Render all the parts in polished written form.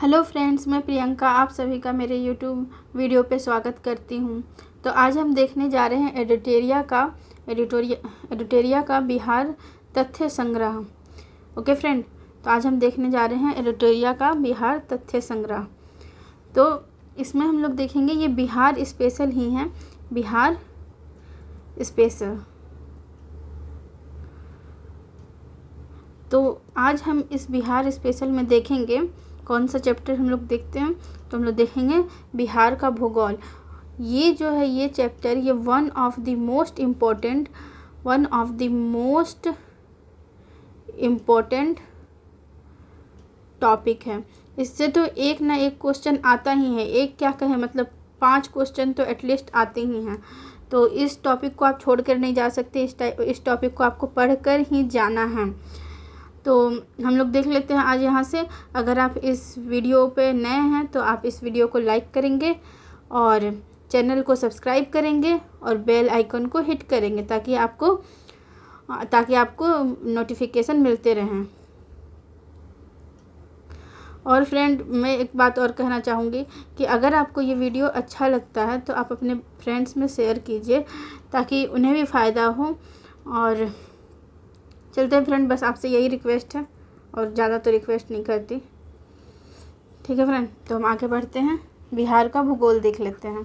Hello friends, मैं प्रियंका आप सभी का मेरे यूट्यूब वीडियो पे स्वागत करती हूँ। तो आज हम देखने जा रहे हैं एडिटोरिया का बिहार तथ्य संग्रह। ओके फ्रेंड, तो आज हम देखने जा रहे हैं एडिटोरिया का बिहार तथ्य संग्रह। तो इसमें हम लोग देखेंगे ये बिहार स्पेशल ही हैं, बिहार स्पेशल। तो आज हम इस बिहार स्पेशल में देखेंगे कौन सा चैप्टर हम लोग देखते हैं। तो हम लोग देखेंगे बिहार का भूगोल। ये जो है ये चैप्टर ये one of the most important topic है। इससे तो एक ना एक क्वेश्चन आता ही है, एक क्या कहें मतलब 5 क्वेश्चन तो एटलीस्ट आते ही हैं। तो इस टॉपिक को आप छोड़ कर नहीं जा सकते, इस टॉपिक को आपको पढ़कर ही जाना है। तो हम लोग देख लेते हैं आज यहाँ से। अगर आप इस वीडियो पे नए हैं तो आप इस वीडियो को लाइक करेंगे और चैनल को सब्सक्राइब करेंगे और बेल आइकन को हिट करेंगे ताकि आपको नोटिफिकेशन मिलते रहें। और फ्रेंड, मैं एक बात और कहना चाहूँगी कि अगर आपको ये वीडियो अच्छा लगता है तो आप अपने फ्रेंड्स में शेयर कीजिए ताकि उन्हें भी फ़ायदा हो। और चलते हैं फ्रेंड, बस आपसे यही रिक्वेस्ट है और ज़्यादा तो रिक्वेस्ट नहीं करती। ठीक है फ्रेंड, तो हम आगे बढ़ते हैं, बिहार का भूगोल देख लेते हैं।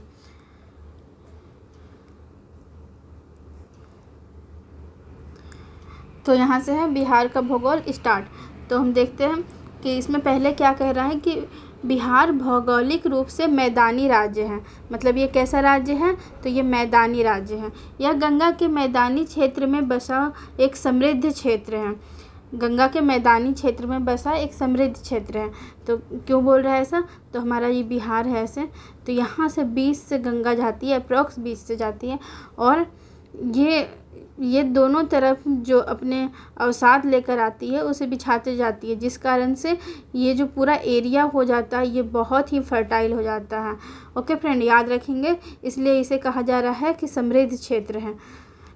तो यहाँ से है बिहार का भूगोल स्टार्ट। तो हम देखते हैं कि इसमें पहले क्या कह रहा है कि बिहार भौगोलिक रूप से मैदानी राज्य है। मतलब ये कैसा राज्य है, तो ये मैदानी राज्य है। यह गंगा के मैदानी क्षेत्र में बसा एक समृद्ध क्षेत्र है। गंगा के मैदानी क्षेत्र में बसा एक समृद्ध क्षेत्र है। तो क्यों बोल रहा है ऐसा, तो हमारा ये बिहार है ऐसे, तो यहाँ से 20 से गंगा जाती है, अप्रॉक्स 20 से जाती है। और ये दोनों तरफ जो अपने अवसाद लेकर आती है उसे बिछाते जाती है, जिस कारण से ये जो पूरा एरिया हो जाता है ये बहुत ही फर्टाइल हो जाता है। ओके फ्रेंड, याद रखेंगे, इसलिए इसे कहा जा रहा है कि समृद्ध क्षेत्र है।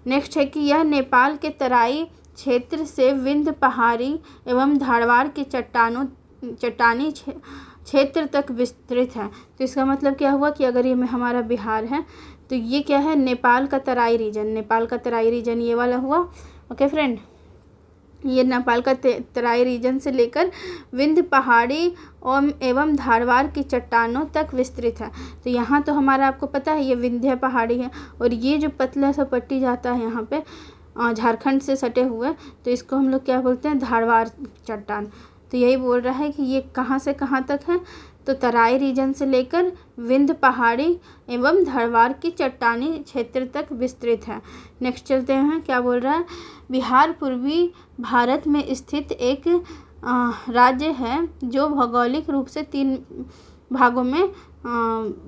नेक्स्ट है कि यह नेपाल के तराई क्षेत्र से विंध्य पहाड़ी एवं धारवाड़ के चट्टानी क्षेत्र तक विस्तृत है। तो इसका मतलब क्या हुआ कि अगर ये हमारा बिहार है तो ये क्या है, नेपाल का तराई रीजन ये वाला हुआ। ओके फ्रेंड, ये नेपाल का तराई रीजन से लेकर विंध्य पहाड़ी एवं धारवाड़ की चट्टानों तक विस्तृत है। तो यहाँ तो हमारा आपको पता है ये विंध्य पहाड़ी है, और ये जो पतला सा पट्टी जाता है यहाँ पे झारखंड से सटे हुए, तो इसको हम लोग क्या बोलते हैं, धारवाड़ चट्टान। तो यही बोल रहा है कि ये कहाँ से कहाँ तक है, तो तराई रीजन से लेकर विंध्य पहाड़ी एवं धारवाड़ की चट्टानी क्षेत्र तक विस्तृत है। नेक्स्ट चलते हैं, क्या बोल रहा है, बिहार पूर्वी भारत में स्थित एक राज्य है जो भौगोलिक रूप से 3 भागों में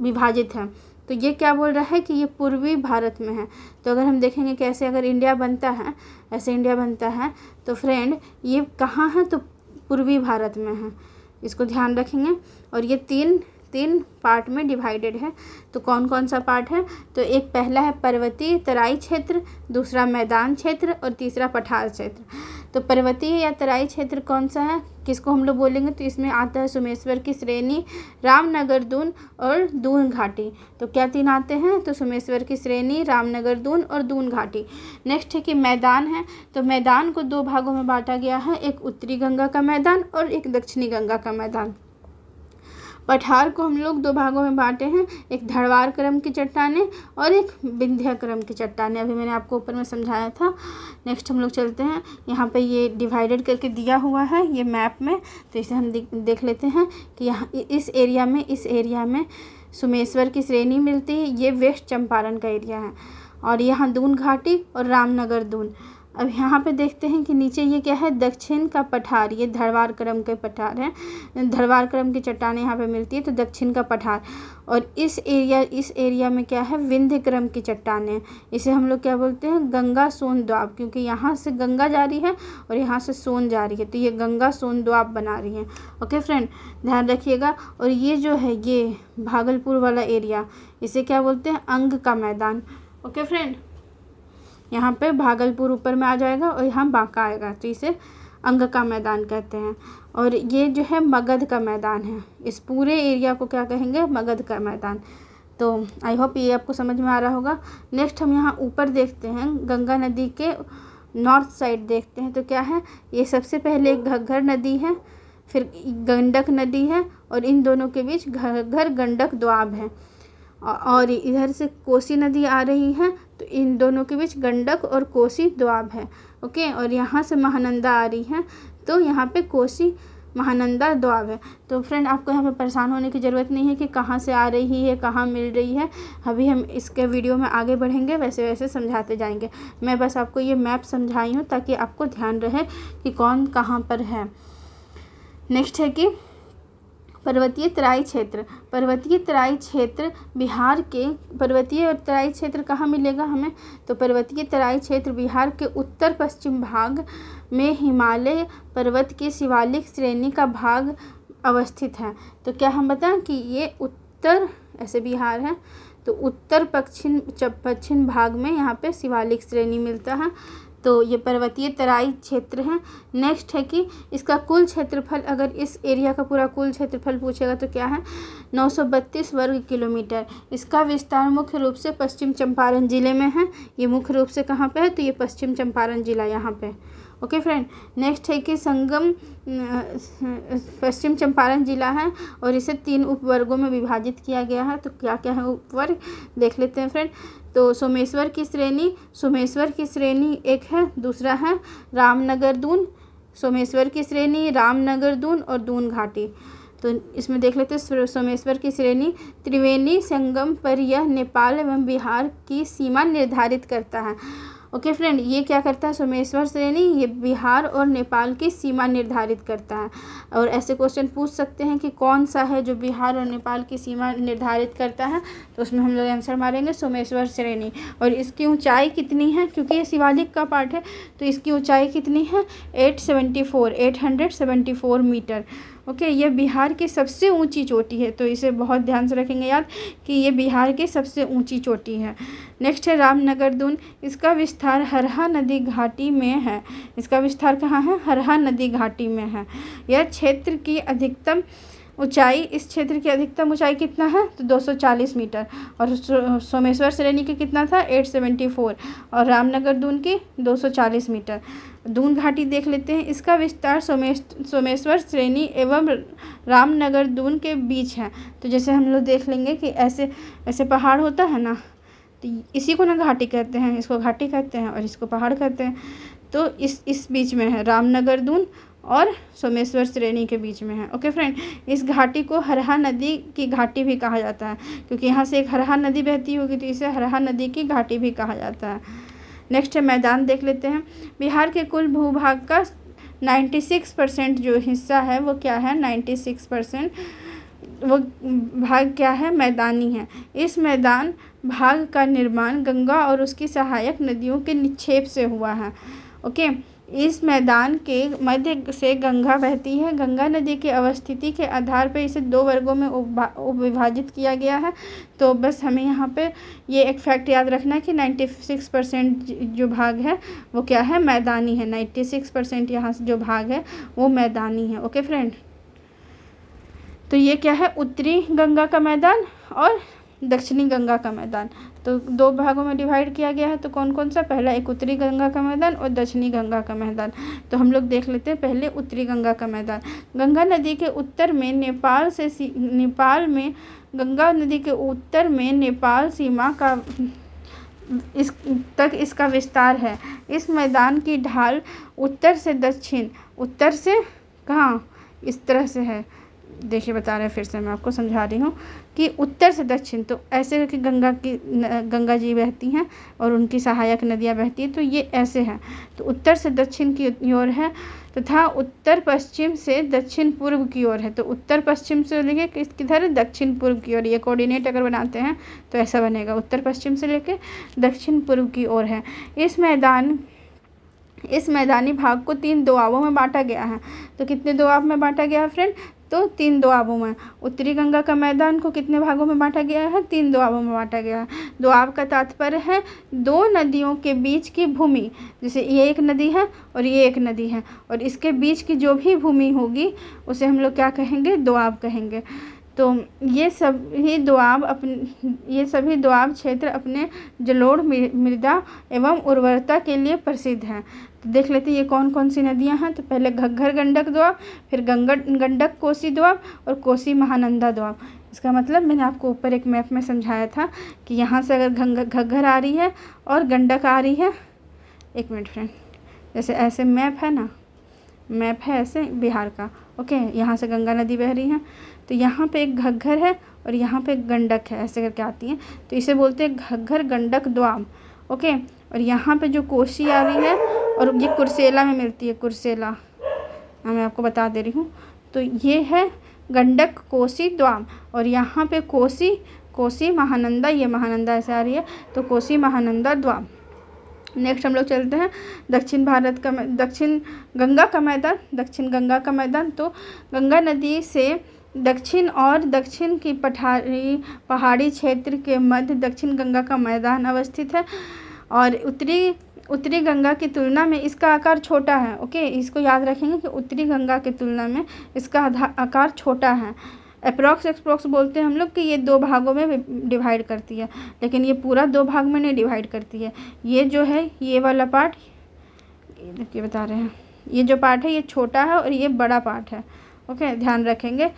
विभाजित है। तो ये क्या बोल रहा है कि ये पूर्वी भारत में है। तो अगर हम देखेंगे कैसे अगर इंडिया बनता है, ऐसे इंडिया बनता है, तो फ्रेंड ये कहाँ है, तो पूर्वी भारत में है, इसको ध्यान रखेंगे। और ये तीन पार्ट में डिवाइडेड है। तो कौन कौन सा पार्ट है, तो एक पहला है पर्वतीय तराई क्षेत्र, दूसरा मैदान क्षेत्र और तीसरा पठार क्षेत्र। तो पर्वतीय या तराई क्षेत्र कौन सा है, किसको हम लोग बोलेंगे, तो इसमें आता है सुमेश्वर की श्रेणी, रामनगर दून और दून घाटी। तो क्या 3 आते हैं, तो सुमेश्वर की श्रेणी, रामनगर दून और दून घाटी। नेक्स्ट है कि मैदान है। तो मैदान को 2 भागों में बांटा गया है, एक उत्तरी गंगा का मैदान और एक दक्षिणी गंगा का मैदान। पठार को हम लोग 2 भागों में बांटे हैं, एक धरवार क्रम की चट्टानें और एक विंध्य क्रम की चट्टानें। अभी मैंने आपको ऊपर में समझाया था। नेक्स्ट हम लोग चलते हैं, यहाँ पे ये डिवाइडेड करके दिया हुआ है ये मैप में। तो इसे हम देख लेते हैं कि यहाँ इस एरिया में सुमेश्वर की श्रेणी मिलती है, ये वेस्ट चंपारण का एरिया है, और यहाँ दून घाटी और रामनगर दून। अब यहाँ पे देखते हैं कि नीचे ये क्या है, दक्षिण का पठार, ये धरवार क्रम के पठार है, धरवार क्रम की चट्टानें यहाँ पे मिलती है, तो दक्षिण का पठार। और इस एरिया में क्या है, विंध्य क्रम की चट्टानें, इसे हम लोग क्या बोलते हैं, गंगा सोन द्वीप, क्योंकि यहाँ से गंगा जा रही है और यहाँ से सोन जा रही है, तो ये गंगा सोन द्वीप बना रही है। ओके फ्रेंड, ध्यान रखिएगा। और ये जो है ये भागलपुर वाला एरिया, इसे क्या बोलते हैं, अंग का मैदान। ओके फ्रेंड, यहाँ पे भागलपुर ऊपर में आ जाएगा और यहाँ बांका आएगा, तो इसे अंग का मैदान कहते हैं। और ये जो है मगध का मैदान है। इस पूरे एरिया को क्या कहेंगे? मगध का मैदान। तो आई होप ये आपको समझ में आ रहा होगा। नेक्स्ट हम यहाँ ऊपर देखते हैं, गंगा नदी के नॉर्थ साइड देखते हैं। तो क्या है, ये सबसे पहले घग्गर नदी है, फिर गंडक नदी है, और इन दोनों के बीच घग्गर गंडक दोआब है। और इधर से कोसी नदी आ रही है, तो इन दोनों के बीच गंडक और कोसी दोआब है। ओके, और यहाँ से महानंदा आ रही है, तो यहाँ पे कोसी महानंदा दोआब है। तो फ्रेंड, आपको यहाँ पे परेशान होने की ज़रूरत नहीं है कि कहाँ से आ रही है, कहाँ मिल रही है। अभी हम इसके वीडियो में आगे बढ़ेंगे, वैसे वैसे समझाते जाएंगे। मैं बस आपको ये मैप समझाई हूँ ताकि आपको ध्यान रहे कि कौन कहाँ पर है। नेक्स्ट है कि पर्वतीय तराई क्षेत्र। पर्वतीय तराई क्षेत्र बिहार के, पर्वतीय और तराई क्षेत्र कहाँ मिलेगा हमें? तो पर्वतीय तराई क्षेत्र बिहार के उत्तर पश्चिम भाग में हिमालय पर्वत की शिवालिक श्रेणी का भाग अवस्थित है। तो क्या हम बताएं कि ये उत्तर, ऐसे बिहार है तो उत्तर पश्चिम भाग में यहाँ पे शिवालिक श्रेणी मिलता है। तो ये पर्वतीय तराई क्षेत्र है। नेक्स्ट है कि इसका कुल क्षेत्रफल, अगर इस एरिया का पूरा कुल क्षेत्रफल पूछेगा तो क्या है? 932 वर्ग किलोमीटर। इसका विस्तार मुख्य रूप से पश्चिम चंपारण ज़िले में है। ये मुख्य रूप से कहाँ पे है? तो ये पश्चिम चंपारण ज़िला यहाँ पे। ओके फ्रेंड, नेक्स्ट है कि संगम पश्चिम चंपारण ज़िला है और इसे 3 उपवर्गों में विभाजित किया गया है। तो क्या क्या है उपवर्ग, देख लेते हैं फ्रेंड। तो सोमेश्वर की श्रेणी एक है, दूसरा है रामनगर दून। सोमेश्वर की श्रेणी, रामनगर दून और दून घाटी। तो इसमें देख लेते हैं सोमेश्वर की श्रेणी त्रिवेणी संगम पर यह नेपाल एवं बिहार की सीमा निर्धारित करता है। ओके फ्रेंड, ये क्या करता है? सोमेश्वर श्रेणी ये बिहार और नेपाल की सीमा निर्धारित करता है। और ऐसे क्वेश्चन पूछ सकते हैं कि कौन सा है जो बिहार और नेपाल की सीमा निर्धारित करता है, तो उसमें हम लोग आंसर मारेंगे सोमेश्वर श्रेणी। और इसकी ऊंचाई कितनी है? क्योंकि ये शिवालिक का पार्ट है, तो इसकी ऊंचाई कितनी है? 874 मीटर। ओके, ये बिहार की सबसे ऊंची चोटी है, तो इसे बहुत ध्यान से रखेंगे याद कि ये बिहार की सबसे ऊंची चोटी है। नेक्स्ट है रामनगर दून। इसका विस्तार हरहा नदी घाटी में है। इसका विस्तार कहाँ है? हरहा नदी घाटी में है। यह क्षेत्र की अधिकतम ऊंचाई, इस क्षेत्र की अधिकतम ऊंचाई कितना है? तो 240 मीटर। और सोमेश्वर श्रेणी की कितना था? 874। और रामनगर दून की 240 मीटर। दून घाटी देख लेते हैं। इसका विस्तार सोमेश्वर श्रेणी एवं रामनगर दून के बीच है। तो जैसे हम लोग देख लेंगे कि ऐसे ऐसे पहाड़ होता है ना, तो इसी को ना घाटी कहते हैं, इसको घाटी कहते हैं और इसको पहाड़ कहते हैं। तो इस बीच में है, रामनगर दून और सोमेश्वर श्रेणी के बीच में है। ओके फ्रेंड, इस घाटी को हरहा नदी की घाटी भी कहा जाता है, क्योंकि यहाँ से एक हरहा नदी बहती होगी, तो इसे हरहा नदी की घाटी भी कहा जाता है। नेक्स्ट है मैदान देख लेते हैं। बिहार के कुल भूभाग का 96% जो हिस्सा है वो क्या है? 96% वो भाग क्या है? मैदानी है। इस मैदान भाग का निर्माण गंगा और उसकी सहायक नदियों के निक्षेप से हुआ है। ओके, इस मैदान के मध्य से गंगा बहती है। गंगा नदी की अवस्थिति के आधार पर इसे 2 वर्गों में विभाजित किया गया है। तो बस हमें यहाँ पे ये एक फैक्ट याद रखना है कि 96% जो भाग है वो क्या है? मैदानी है। 96% यहाँ से जो भाग है वो मैदानी है। ओके फ्रेंड, तो ये क्या है? उत्तरी गंगा का मैदान और दक्षिणी गंगा का मैदान। तो 2 भागों में डिवाइड किया गया है। तो कौन कौन सा? पहला एक उत्तरी गंगा का मैदान और दक्षिणी गंगा का मैदान। तो हम लोग देख लेते हैं पहले उत्तरी गंगा का मैदान। गंगा नदी के उत्तर में गंगा नदी के उत्तर में नेपाल सीमा का इसका विस्तार है। इस मैदान की ढाल उत्तर से दक्षिण, उत्तर से कहाँ? इस तरह से है। देखिए बता रहे हैं, फिर से मैं आपको समझा रही हूँ कि उत्तर से दक्षिण, तो ऐसे कि गंगा जी बहती हैं और उनकी सहायक नदियाँ बहती हैं, तो ये ऐसे हैं। तो उत्तर से दक्षिण की ओर है तथा उत्तर पश्चिम से दक्षिण पूर्व की ओर है। तो उत्तर पश्चिम से लेके किधर? दक्षिण पूर्व की ओर। ये कोऑर्डिनेट अगर बनाते हैं तो ऐसा बनेगा, उत्तर पश्चिम से लेके दक्षिण पूर्व की ओर है। इस मैदानी भाग को 3 दोआबों में बांटा गया है। तो कितने दोआब में बांटा गया है फ्रेंड? तो 3 दोआबों में। उत्तरी गंगा का मैदान को कितने भागों में बांटा गया है? 3 दोआबों में बांटा गया है। दोआब का तात्पर्य है 2 नदियों के बीच की भूमि, जैसे ये एक नदी है और ये एक नदी है, और इसके बीच की जो भी भूमि होगी उसे हम लोग क्या कहेंगे? दोआब कहेंगे। तो ये सभी दोआब क्षेत्र अपने जलोढ़ मृदा एवं उर्वरता के लिए प्रसिद्ध हैं। तो देख लेते हैं ये कौन कौन सी नदियां हैं। तो पहले घग्घर गंडक दोआब, फिर गंडक कोसी दोआब और कोसी महानंदा दोआब। इसका मतलब मैंने आपको ऊपर एक मैप में समझाया था कि यहाँ से अगर घग्घर आ रही है और गंडक आ रही है, एक मिनट फ्रेंड, जैसे ऐसे मैप है ना, मैप है ऐसे बिहार का, ओके, यहाँ से गंगा नदी बह रही है, तो यहाँ पे एक घग्घर है और यहाँ पे एक गंडक है, ऐसे करके आती है, तो इसे बोलते हैं घग्घर गंडक दोआब, ओके। और यहाँ पे जो कोसी आ रही है और ये कुर्सेला में मिलती है, कुर्सेला, मैं आपको बता दे रही हूँ। तो ये है गंडक कोसी दोआब, और यहाँ पे कोसी महानंदा, ये महानंदा ऐसे आ रही है, तो कोसी महानंदा दोआब। नेक्स्ट हम लोग चलते हैं दक्षिण गंगा का मैदान। तो गंगा नदी से दक्षिण की पहाड़ी क्षेत्र के मध्य दक्षिण गंगा का मैदान अवस्थित है, और उत्तरी गंगा की तुलना में इसका आकार छोटा है, ओके। इसको याद रखेंगे कि उत्तरी गंगा की तुलना में इसका आकार छोटा है। अप्रॉक्स बोलते हैं हम लोग कि ये 2 भागों में डिवाइड करती है, लेकिन ये पूरा 2 भाग में नहीं डिवाइड करती है। ये जो है ये वाला पार्ट, ये देखिए बता रहे हैं, ये जो पार्ट है ये छोटा है और ये बड़ा पार्ट है, ओके, ध्यान रखेंगे।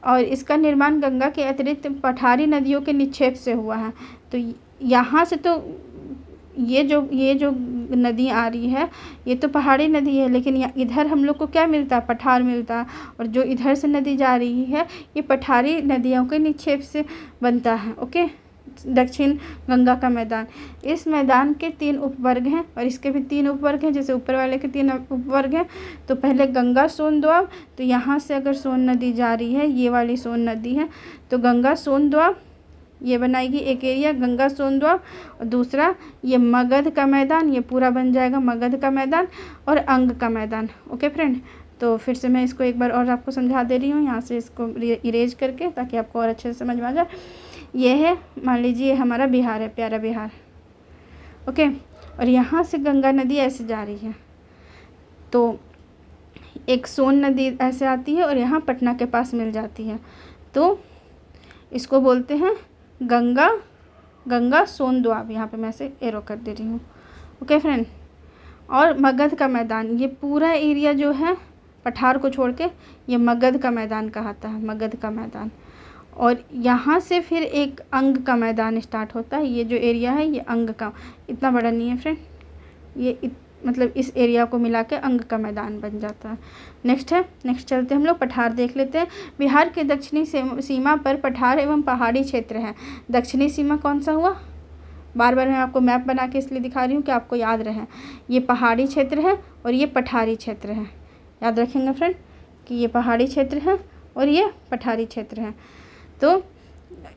और इसका निर्माण गंगा के अतिरिक्त पठारी नदियों के निक्षेप से हुआ है। तो यहाँ से तो ये जो नदी आ रही है ये तो पहाड़ी नदी है, लेकिन इधर हम लोग को क्या मिलता है? पठार मिलता है, और जो इधर से नदी जा रही है ये पठारी नदियों के निक्षेप से बनता है, ओके। दक्षिण गंगा का मैदान, इस मैदान के 3 उपवर्ग हैं और इसके भी 3 उपवर्ग हैं, जैसे ऊपर वाले के 3 उपवर्ग हैं। तो पहले गंगा सोन दोआब, तो यहाँ से अगर सोन नदी जा रही है, ये वाली सोन नदी है, तो गंगा सोन दोआब ये बनाएगी एक एरिया, गंगा सोन दोआब। और दूसरा ये मगध का मैदान, ये पूरा बन जाएगा मगध का मैदान और अंग का मैदान, ओके फ्रेंड। तो फिर से मैं इसको एक बार और आपको समझा दे रही हूँ, यहाँ से इसको इरेज करके, ताकि आपको और अच्छे से समझ में आ जाए। ये है, मान लीजिए ये हमारा बिहार है, प्यारा बिहार, ओके। और यहाँ से गंगा नदी ऐसे जा रही है, तो एक सोन नदी ऐसे आती है और यहाँ पटना के पास मिल जाती है, तो इसको बोलते हैं गंगा सोन दोआब। यहाँ पे मैं से एरो कर दे रही हूँ, ओके फ्रेंड। और मगध का मैदान, ये पूरा एरिया जो है पठार को छोड़ के ये मगध का मैदान कहलाता है, मगध का मैदान। और यहाँ से फिर एक अंग का मैदान स्टार्ट होता है, ये जो एरिया है ये अंग का, इतना बड़ा नहीं है फ्रेंड, ये मतलब इस एरिया को मिला के अंग का मैदान बन जाता है। नेक्स्ट चलते हम लोग पठार देख लेते हैं। बिहार के दक्षिणी सीमा पर पठार एवं पहाड़ी क्षेत्र है। दक्षिणी सीमा कौन सा हुआ? बार बार मैं आपको मैप बना के इसलिए दिखा रही हूँ कि आपको याद रहे, ये पहाड़ी क्षेत्र है और ये पठारी क्षेत्र है। याद रखेंगे फ्रेंड कि ये पहाड़ी क्षेत्र है और ये पठारी क्षेत्र है। तो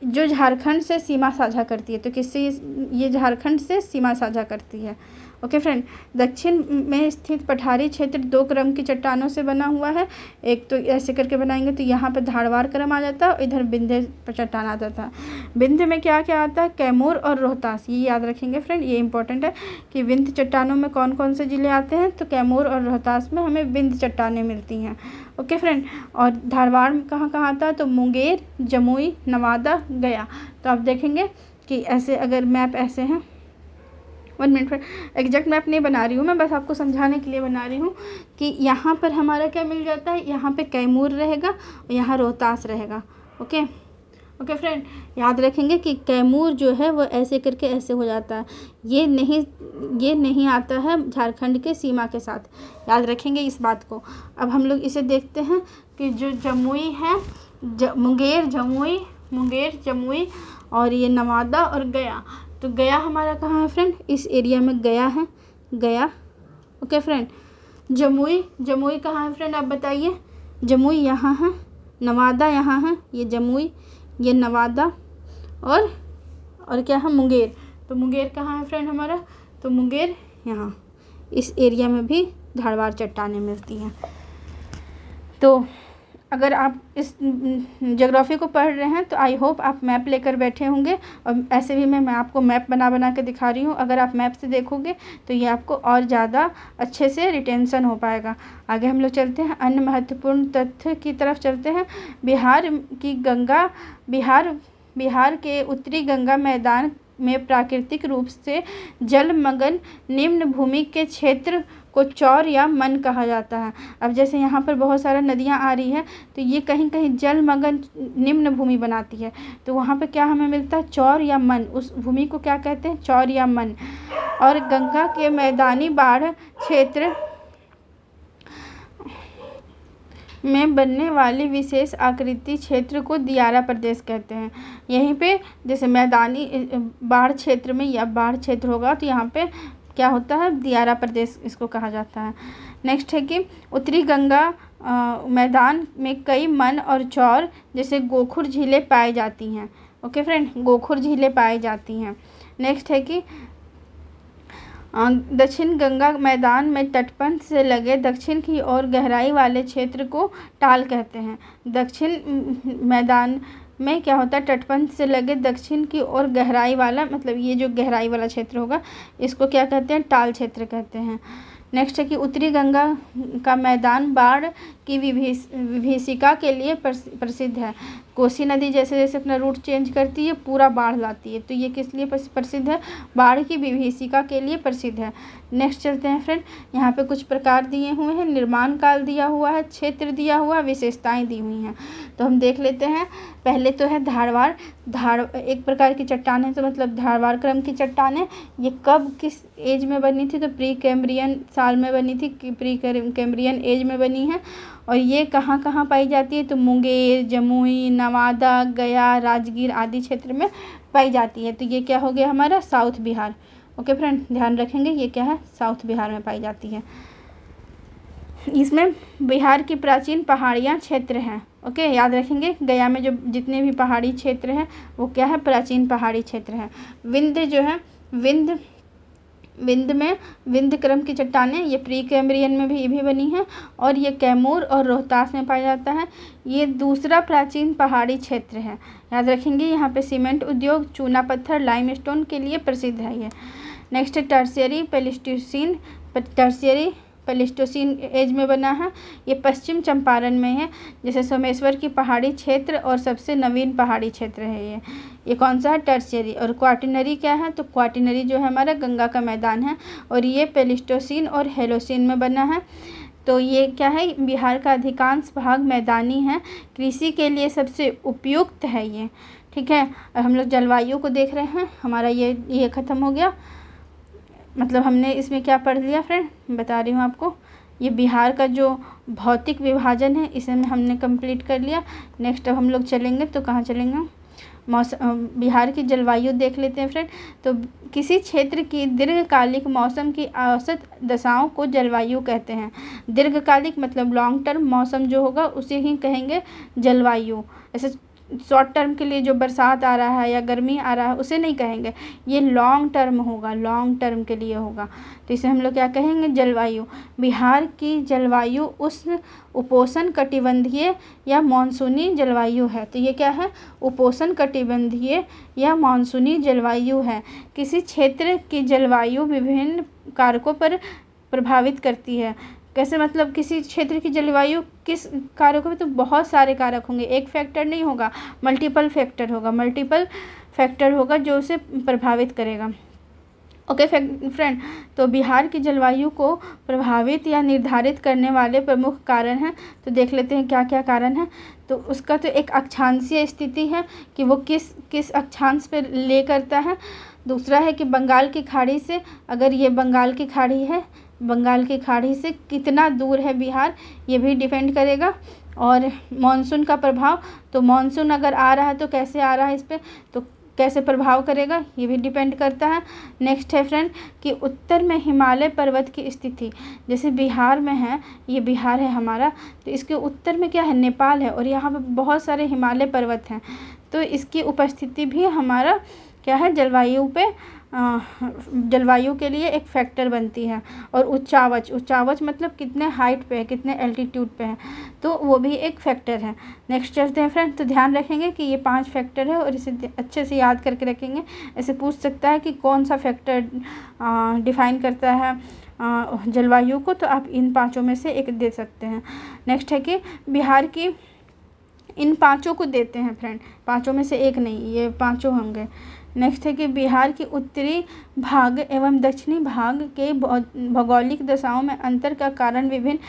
जो झारखंड से सीमा साझा करती है, तो किससे? ये झारखंड से सीमा साझा करती है, ओके फ्रेंड। दक्षिण में स्थित पठारी क्षेत्र 2 क्रम की चट्टानों से बना हुआ है। एक तो ऐसे करके बनाएंगे तो यहाँ पे धारवाड़ क्रम आ जाता है और इधर विंध्य चट्टान आ जाता है। विंध्य में क्या क्या आता है? कैमूर और रोहतास, ये याद रखेंगे फ्रेंड, ये इंपॉर्टेंट है कि विंध्य चट्टानों में कौन कौन से ज़िले आते हैं। तो कैमूर और रोहतास में हमें विंध्य चट्टानें मिलती हैं, ओके फ्रेंड। और धारवाड़ में कहाँ कहाँ आता है? तो मुंगेर, जमुई, नवादा, गया। तो आप देखेंगे कि ऐसे अगर मैप ऐसे हैं, 1 मिनट फ्रेंड, एग्जैक्ट मैप नहीं बना रही हूँ मैं, बस आपको समझाने के लिए बना रही हूँ कि यहाँ पर हमारा क्या मिल जाता है, यहाँ पे कैमूर रहेगा और यहाँ रोहतास रहेगा, ओके फ्रेंड। याद रखेंगे कि कैमूर जो है वो ऐसे करके ऐसे हो जाता है, ये नहीं आता है झारखंड के सीमा के साथ, याद रखेंगे इस बात को। अब हम लोग इसे देखते हैं कि जो जमुई है, मुंगेर, जमुई और ये नवादा और गया। तो गया हमारा कहाँ है फ्रेंड? इस एरिया में गया है, गया, ओके फ्रेंड। जमुई कहाँ है फ्रेंड? आप बताइए। जमुई यहाँ है, नवादा यहाँ है, ये जमुई, ये नवादा और क्या है? मुंगेर। तो मुंगेर कहाँ है फ्रेंड हमारा? तो मुंगेर यहाँ, इस एरिया में भी धारवाड़ चट्टानें मिलती हैं। तो अगर आप इस ज्योग्राफी को पढ़ रहे हैं तो आई होप आप मैप लेकर बैठे होंगे, और ऐसे भी मैं आपको मैप बना बना के दिखा रही हूँ। अगर आप मैप से देखोगे तो ये आपको और ज़्यादा अच्छे से रिटेंशन हो पाएगा। आगे हम लोग चलते हैं, अन्य महत्वपूर्ण तथ्य की तरफ चलते हैं। बिहार के उत्तरी गंगा मैदान में प्राकृतिक रूप से जलमग्न निम्न भूमि के क्षेत्र को चौर या मन कहा जाता है। अब जैसे यहाँ पर बहुत सारा नदियाँ आ रही है तो ये कहीं कहीं जलमग्न निम्न भूमि बनाती है, तो वहाँ पे क्या हमें मिलता है, चौर या मन। उस भूमि को क्या कहते हैं, चौर या मन। और गंगा के मैदानी बाढ़ क्षेत्र में बनने वाली विशेष आकृति क्षेत्र को दियारा प्रदेश कहते हैं। यहीं पे जैसे मैदानी बाढ़ क्षेत्र में या बाढ़ क्षेत्र होगा तो यहाँ पे क्या होता है, दियारा प्रदेश इसको कहा जाता है। नेक्स्ट है कि उत्तरी गंगा मैदान में कई मन और चौर जैसे गोखुर झीलें पाई जाती हैं। ओके फ्रेंड, गोखुर झीलें पाई जाती हैं। नेक्स्ट है कि दक्षिण गंगा मैदान में तटबंध से लगे दक्षिण की ओर गहराई वाले क्षेत्र को टाल कहते हैं। दक्षिण मैदान में क्या होता है, तटबंध से लगे दक्षिण की ओर गहराई वाला, मतलब ये जो गहराई वाला क्षेत्र होगा इसको क्या कहते हैं, टाल क्षेत्र कहते हैं। नेक्स्ट है कि उत्तरी गंगा का मैदान बाढ़ की विभीषिका के लिए प्रसिद्ध है। कोसी नदी जैसे जैसे अपना रूट चेंज करती है पूरा बाढ़ लाती है, तो ये किस लिए प्रसिद्ध है, बाढ़ की विभीषिका के लिए प्रसिद्ध है। नेक्स्ट चलते हैं फ्रेंड, यहाँ पे कुछ प्रकार दिए हुए हैं, निर्माण काल दिया हुआ है, क्षेत्र दिया हुआ, विशेषताएं दी हुई हैं। तो हम देख लेते हैं। पहले तो है धारवाड़। एक प्रकार की चट्टान है, तो मतलब धारवाड़ क्रम की चट्टान है। ये कब किस एज में बनी थी, तो प्री कैम्ब्रियन साल में बनी थी, प्री कैम्ब्रियन एज में बनी है। और ये कहाँ कहाँ पाई जाती है, तो मुंगेर, जमुई, नवादा, गया, राजगीर आदि क्षेत्र में पाई जाती है। तो ये क्या हो गया हमारा, साउथ बिहार। ओके फ्रेंड, ध्यान रखेंगे ये क्या है, साउथ बिहार में पाई जाती है। इसमें बिहार की प्राचीन पहाड़ियाँ क्षेत्र हैं। ओके, याद रखेंगे, गया में जो जितने भी पहाड़ी क्षेत्र हैं वो क्या है, प्राचीन पहाड़ी क्षेत्र हैं। विंध्य जो है, विंध्य में विंध्य क्रम की चट्टानें, ये प्री कैम्ब्रियन में भी बनी है, और ये कैमूर और रोहतास में पाया जाता है। ये दूसरा प्राचीन पहाड़ी क्षेत्र है। याद रखेंगे, यहाँ पे सीमेंट उद्योग, चूना पत्थर, लाइमस्टोन के लिए प्रसिद्ध है ये। नेक्स्ट है टर्शियरी प्लेस्टोसीन एज में बना है। ये पश्चिम चंपारण में है, जैसे सोमेश्वर की पहाड़ी क्षेत्र और सबसे नवीन पहाड़ी क्षेत्र है ये कौन सा है, टर्शियरी। और क्वाटरनरी क्या है, तो क्वाटरनरी जो है हमारा गंगा का मैदान है, और ये प्लेस्टोसीन और हेलोसीन में बना है। तो ये क्या है, बिहार का अधिकांश भाग मैदानी है, कृषि के लिए सबसे उपयुक्त है ये। ठीक है, और हम लोग जलवायु को देख रहे हैं। हमारा ये ख़त्म हो गया, मतलब हमने इसमें क्या पढ़ लिया फ्रेंड, बता रही हूँ आपको। ये बिहार का जो भौतिक विभाजन है इसे हमने कंप्लीट कर लिया। नेक्स्ट अब हम लोग चलेंगे, तो कहाँ चलेंगे, मौसम, बिहार की जलवायु देख लेते हैं फ्रेंड। तो किसी क्षेत्र की दीर्घकालिक मौसम की औसत दशाओं को जलवायु कहते हैं। दीर्घकालिक मतलब लॉन्ग टर्म मौसम जो होगा उसे ही कहेंगे जलवायु। ऐसे शॉर्ट टर्म के लिए जो बरसात आ रहा है या गर्मी आ रहा है उसे नहीं कहेंगे, ये लॉन्ग टर्म होगा, लॉन्ग टर्म के लिए होगा, तो इसे हम लोग क्या कहेंगे, जलवायु। बिहार की जलवायु उष्ण उपोष्ण कटिबंधीय या मानसूनी जलवायु है। तो ये क्या है, उपोष्ण कटिबंधीय या मानसूनी जलवायु है। किसी क्षेत्र की जलवायु विभिन्न कारकों पर प्रभावित करती है। कैसे, मतलब किसी क्षेत्र की जलवायु किस कारकों में, तो बहुत सारे कारक होंगे, एक फैक्टर नहीं होगा, मल्टीपल फैक्टर होगा जो उसे प्रभावित करेगा। ओके फ्रेंड, तो बिहार की जलवायु को प्रभावित या निर्धारित करने वाले प्रमुख कारण हैं। तो देख लेते हैं क्या क्या कारण हैं। तो उसका तो एक अक्षांशीय स्थिति है कि वो किस अक्षांश पे ले करता है। दूसरा है कि बंगाल की खाड़ी से, अगर ये बंगाल की खाड़ी है, बंगाल की खाड़ी से कितना दूर है बिहार, ये भी डिपेंड करेगा। और मॉनसून का प्रभाव, तो मॉनसून अगर आ रहा है तो कैसे आ रहा है इस पर, तो कैसे प्रभाव करेगा, ये भी डिपेंड करता है। नेक्स्ट है फ्रेंड कि उत्तर में हिमालय पर्वत की स्थिति, जैसे बिहार में है, ये बिहार है हमारा, तो इसके उत्तर में क्या है, नेपाल है, और यहाँ पे बहुत सारे हिमालय पर्वत हैं, तो इसकी उपस्थिति भी हमारा क्या है, जलवायु पे जलवायु के लिए एक फैक्टर बनती है। और उच्चावच मतलब कितने हाइट पे है, कितने एल्टीट्यूड पे है, तो वो भी एक फैक्टर है। नेक्स्ट चलते हैं फ्रेंड। तो ध्यान रखेंगे कि ये 5 फैक्टर है और इसे अच्छे से याद करके रखेंगे। ऐसे पूछ सकता है कि कौन सा फैक्टर डिफाइन करता है जलवायु को, तो आप इन 5 में से एक दे सकते हैं। नेक्स्ट है कि बिहार की, इन 5 को देते हैं फ्रेंड, 5 में से एक नहीं, ये 5 होंगे। नेक्स्ट है कि बिहार के उत्तरी भाग एवं दक्षिणी भाग के भौगोलिक दशाओं में अंतर का कारण विभिन्न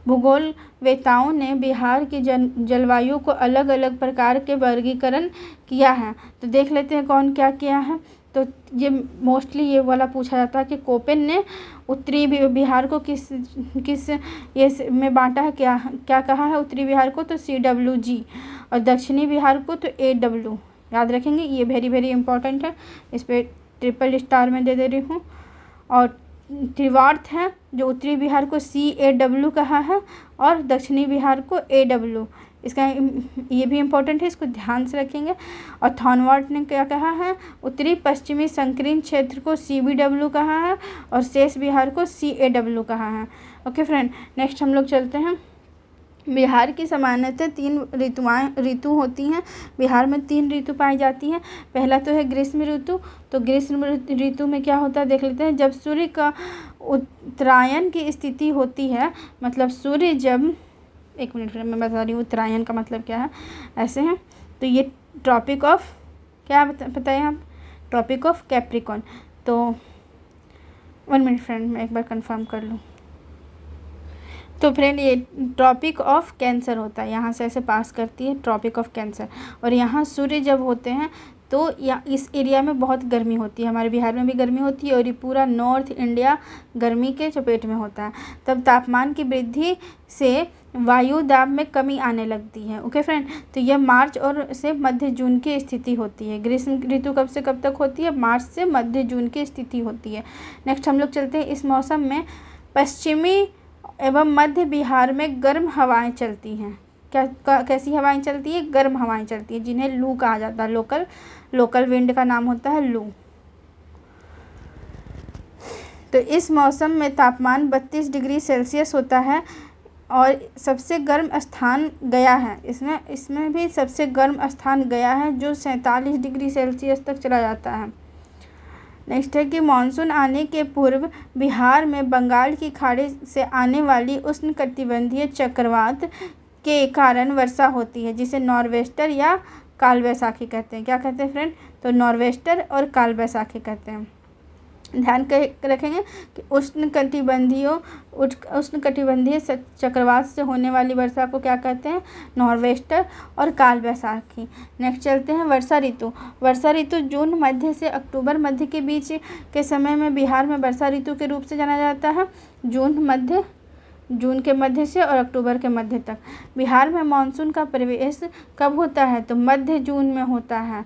भूगोलवेताओं ने बिहार की जलवायु को अलग अलग प्रकार के वर्गीकरण किया है। तो देख लेते हैं कौन क्या किया है। तो ये मोस्टली ये वाला पूछा जाता है कि कोपेन ने उत्तरी बिहार को किस ये में बांटा है, क्या क्या कहा है उत्तरी बिहार को, तो CWG, और दक्षिणी बिहार को तो AW। याद रखेंगे, ये वेरी वेरी इंपॉर्टेंट है, इस पर ट्रिपल स्टार में दे रही हूँ। और त्रिवार्थ है जो उत्तरी बिहार को CAW कहा है और दक्षिणी बिहार को AW, इसका ये भी इम्पोर्टेंट है, इसको ध्यान से रखेंगे। और थानवार्ट ने क्या कहा है, उत्तरी पश्चिमी संकीर्ण क्षेत्र को CBW कहा है और शेष बिहार को CAW कहा है। ओके फ्रेंड, नेक्स्ट हम लोग चलते हैं। बिहार की सामान्यतः 3 ऋतु होती हैं। बिहार में 3 ऋतु पाई जाती हैं। पहला तो है ग्रीष्म ऋतु। तो ग्रीष्म ऋतु में क्या होता है देख लेते हैं। जब सूर्य का उत्तरायण की स्थिति होती है, मतलब सूर्य जब, एक मिनट मैं बता रही हूँ उत्तरायण का मतलब क्या है, ऐसे हैं। तो ये ट्रॉपिक ऑफ क्या बताएं आप, ट्रॉपिक ऑफ कैप्रिकॉर्न। तो 1 मिनट फ्रेंड, मैं एक बार कंफर्म कर लूँ। तो फ्रेंड ये ट्रॉपिक ऑफ कैंसर होता है, यहाँ से ऐसे पास करती है ट्रॉपिक ऑफ कैंसर। और यहाँ सूर्य जब होते हैं तो या इस एरिया में बहुत गर्मी होती है, हमारे बिहार में भी गर्मी होती है और ये पूरा नॉर्थ इंडिया गर्मी के चपेट में होता है। तब तापमान की वृद्धि से वायु दाब में कमी आने लगती है। ओके फ्रेंड, तो यह मार्च और से मध्य जून की स्थिति होती है। ग्रीष्म ऋतु कब से कब तक होती है, मार्च से मध्य जून की स्थिति होती है। नेक्स्ट हम लोग चलते हैं। इस मौसम में पश्चिमी एवं मध्य बिहार में गर्म हवाएं चलती हैं। कैसी हवाएं चलती है, गर्म हवाएं चलती हैं, जिन्हें लू कहा जाता है। लोकल विंड का नाम होता है लू। तो इस मौसम में तापमान 32 डिग्री सेल्सियस होता है और सबसे गर्म स्थान गया है। इसमें भी सबसे गर्म स्थान गया है जो 47 डिग्री सेल्सियस तक चला जाता है। नेक्स्ट है कि मानसून आने के पूर्व बिहार में बंगाल की खाड़ी से आने वाली उष्णकटिबंधीय चक्रवात के कारण वर्षा होती है, जिसे नॉर्वेस्टर या काल बैसाखी कहते हैं। क्या कहते हैं फ्रेंड, तो नॉर्वेस्टर और काल बैसाखी कहते हैं। ध्यान रखेंगे कि उष्णकटिबंधीय चक्रवात से होने वाली वर्षा को क्या कहते हैं, नॉर्वेस्टर और काल बैसाखी। नेक्स्ट चलते हैं वर्षा ऋतु। वर्षा ऋतु जून मध्य से अक्टूबर मध्य के बीच के समय में बिहार में वर्षा ऋतु के रूप से जाना जाता है। जून के मध्य से और अक्टूबर के मध्य तक। बिहार में मानसून का प्रवेश कब होता है, तो मध्य जून में होता है।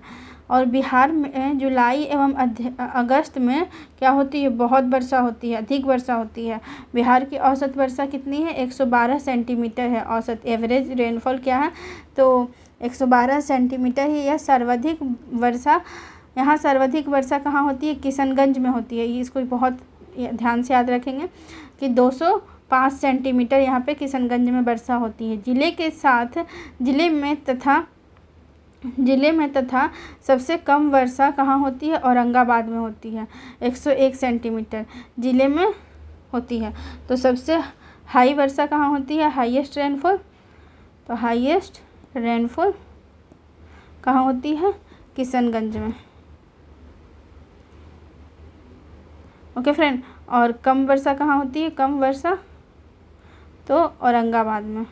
और बिहार में जुलाई एवं अगस्त में क्या होती है, बहुत वर्षा होती है, अधिक वर्षा होती है। बिहार की औसत वर्षा कितनी है, 112 सेंटीमीटर है। औसत एवरेज रेनफॉल क्या है, तो 112 सेंटीमीटर ही। यह सर्वाधिक वर्षा, यहाँ सर्वाधिक वर्षा कहाँ होती है, किशनगंज में होती है। इसको बहुत ध्यान से याद रखेंगे कि 205 सेंटीमीटर यहाँ पे किशनगंज में वर्षा होती है। जिले में तथा सबसे कम वर्षा कहाँ होती है, औरंगाबाद में होती है, 101 सेंटीमीटर जिले में होती है। तो सबसे हाई वर्षा कहाँ होती है, हाईएस्ट रेनफॉल, तो हाईएस्ट रेनफॉल कहाँ होती है, किशनगंज में। ओके फ्रेंड, और कम वर्षा कहाँ होती है, कम वर्षा तो औरंगाबाद में।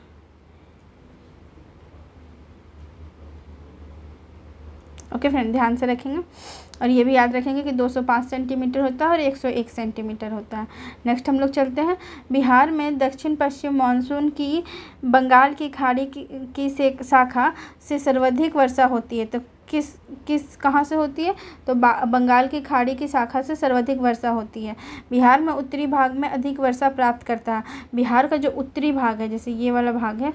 ओके फ्रेंड, ध्यान से रखेंगे और ये भी याद रखेंगे कि 205 सेंटीमीटर होता है और 101 सेंटीमीटर होता है। नेक्स्ट हम लोग चलते हैं। बिहार में दक्षिण पश्चिम मानसून की बंगाल की खाड़ी की शाखा से सर्वाधिक वर्षा होती है। तो किस कहाँ से होती है, तो बंगाल की खाड़ी की शाखा से सर्वाधिक वर्षा होती है। बिहार में उत्तरी भाग में अधिक वर्षा प्राप्त करता है। बिहार का जो उत्तरी भाग है, जैसे ये वाला भाग है,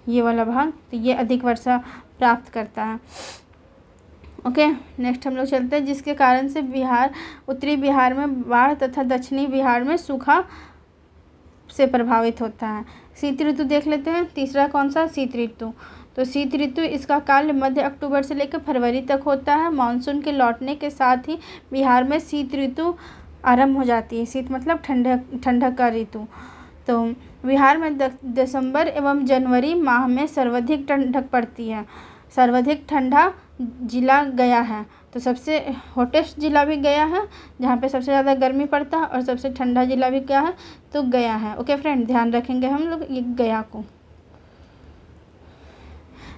ये वाला भाग, तो ये अधिक वर्षा प्राप्त करता है। ओके, नेक्स्ट हम लोग चलते हैं, जिसके कारण से उत्तरी बिहार में बाढ़ तथा दक्षिणी बिहार में सूखा से प्रभावित होता है। शीत ऋतु देख लेते हैं, तीसरा कौन सा, शीत ऋतु। तो शीत ऋतु इसका काल मध्य अक्टूबर से लेकर फरवरी तक होता है। मानसून के लौटने के साथ ही बिहार में शीत ऋतु आरंभ हो जाती है। शीत मतलब ठंडक का ऋतु। तो बिहार में दिसंबर एवं जनवरी माह में सर्वाधिक ठंडक पड़ती है। सर्वाधिक ठंडा जिला गया है, तो सबसे हॉटेस्ट जिला भी गया है, जहाँ पे सबसे ज़्यादा गर्मी पड़ता है, और सबसे ठंडा जिला भी क्या है, तो गया है। ओके फ्रेंड, ध्यान रखेंगे हम लोग ये गया को।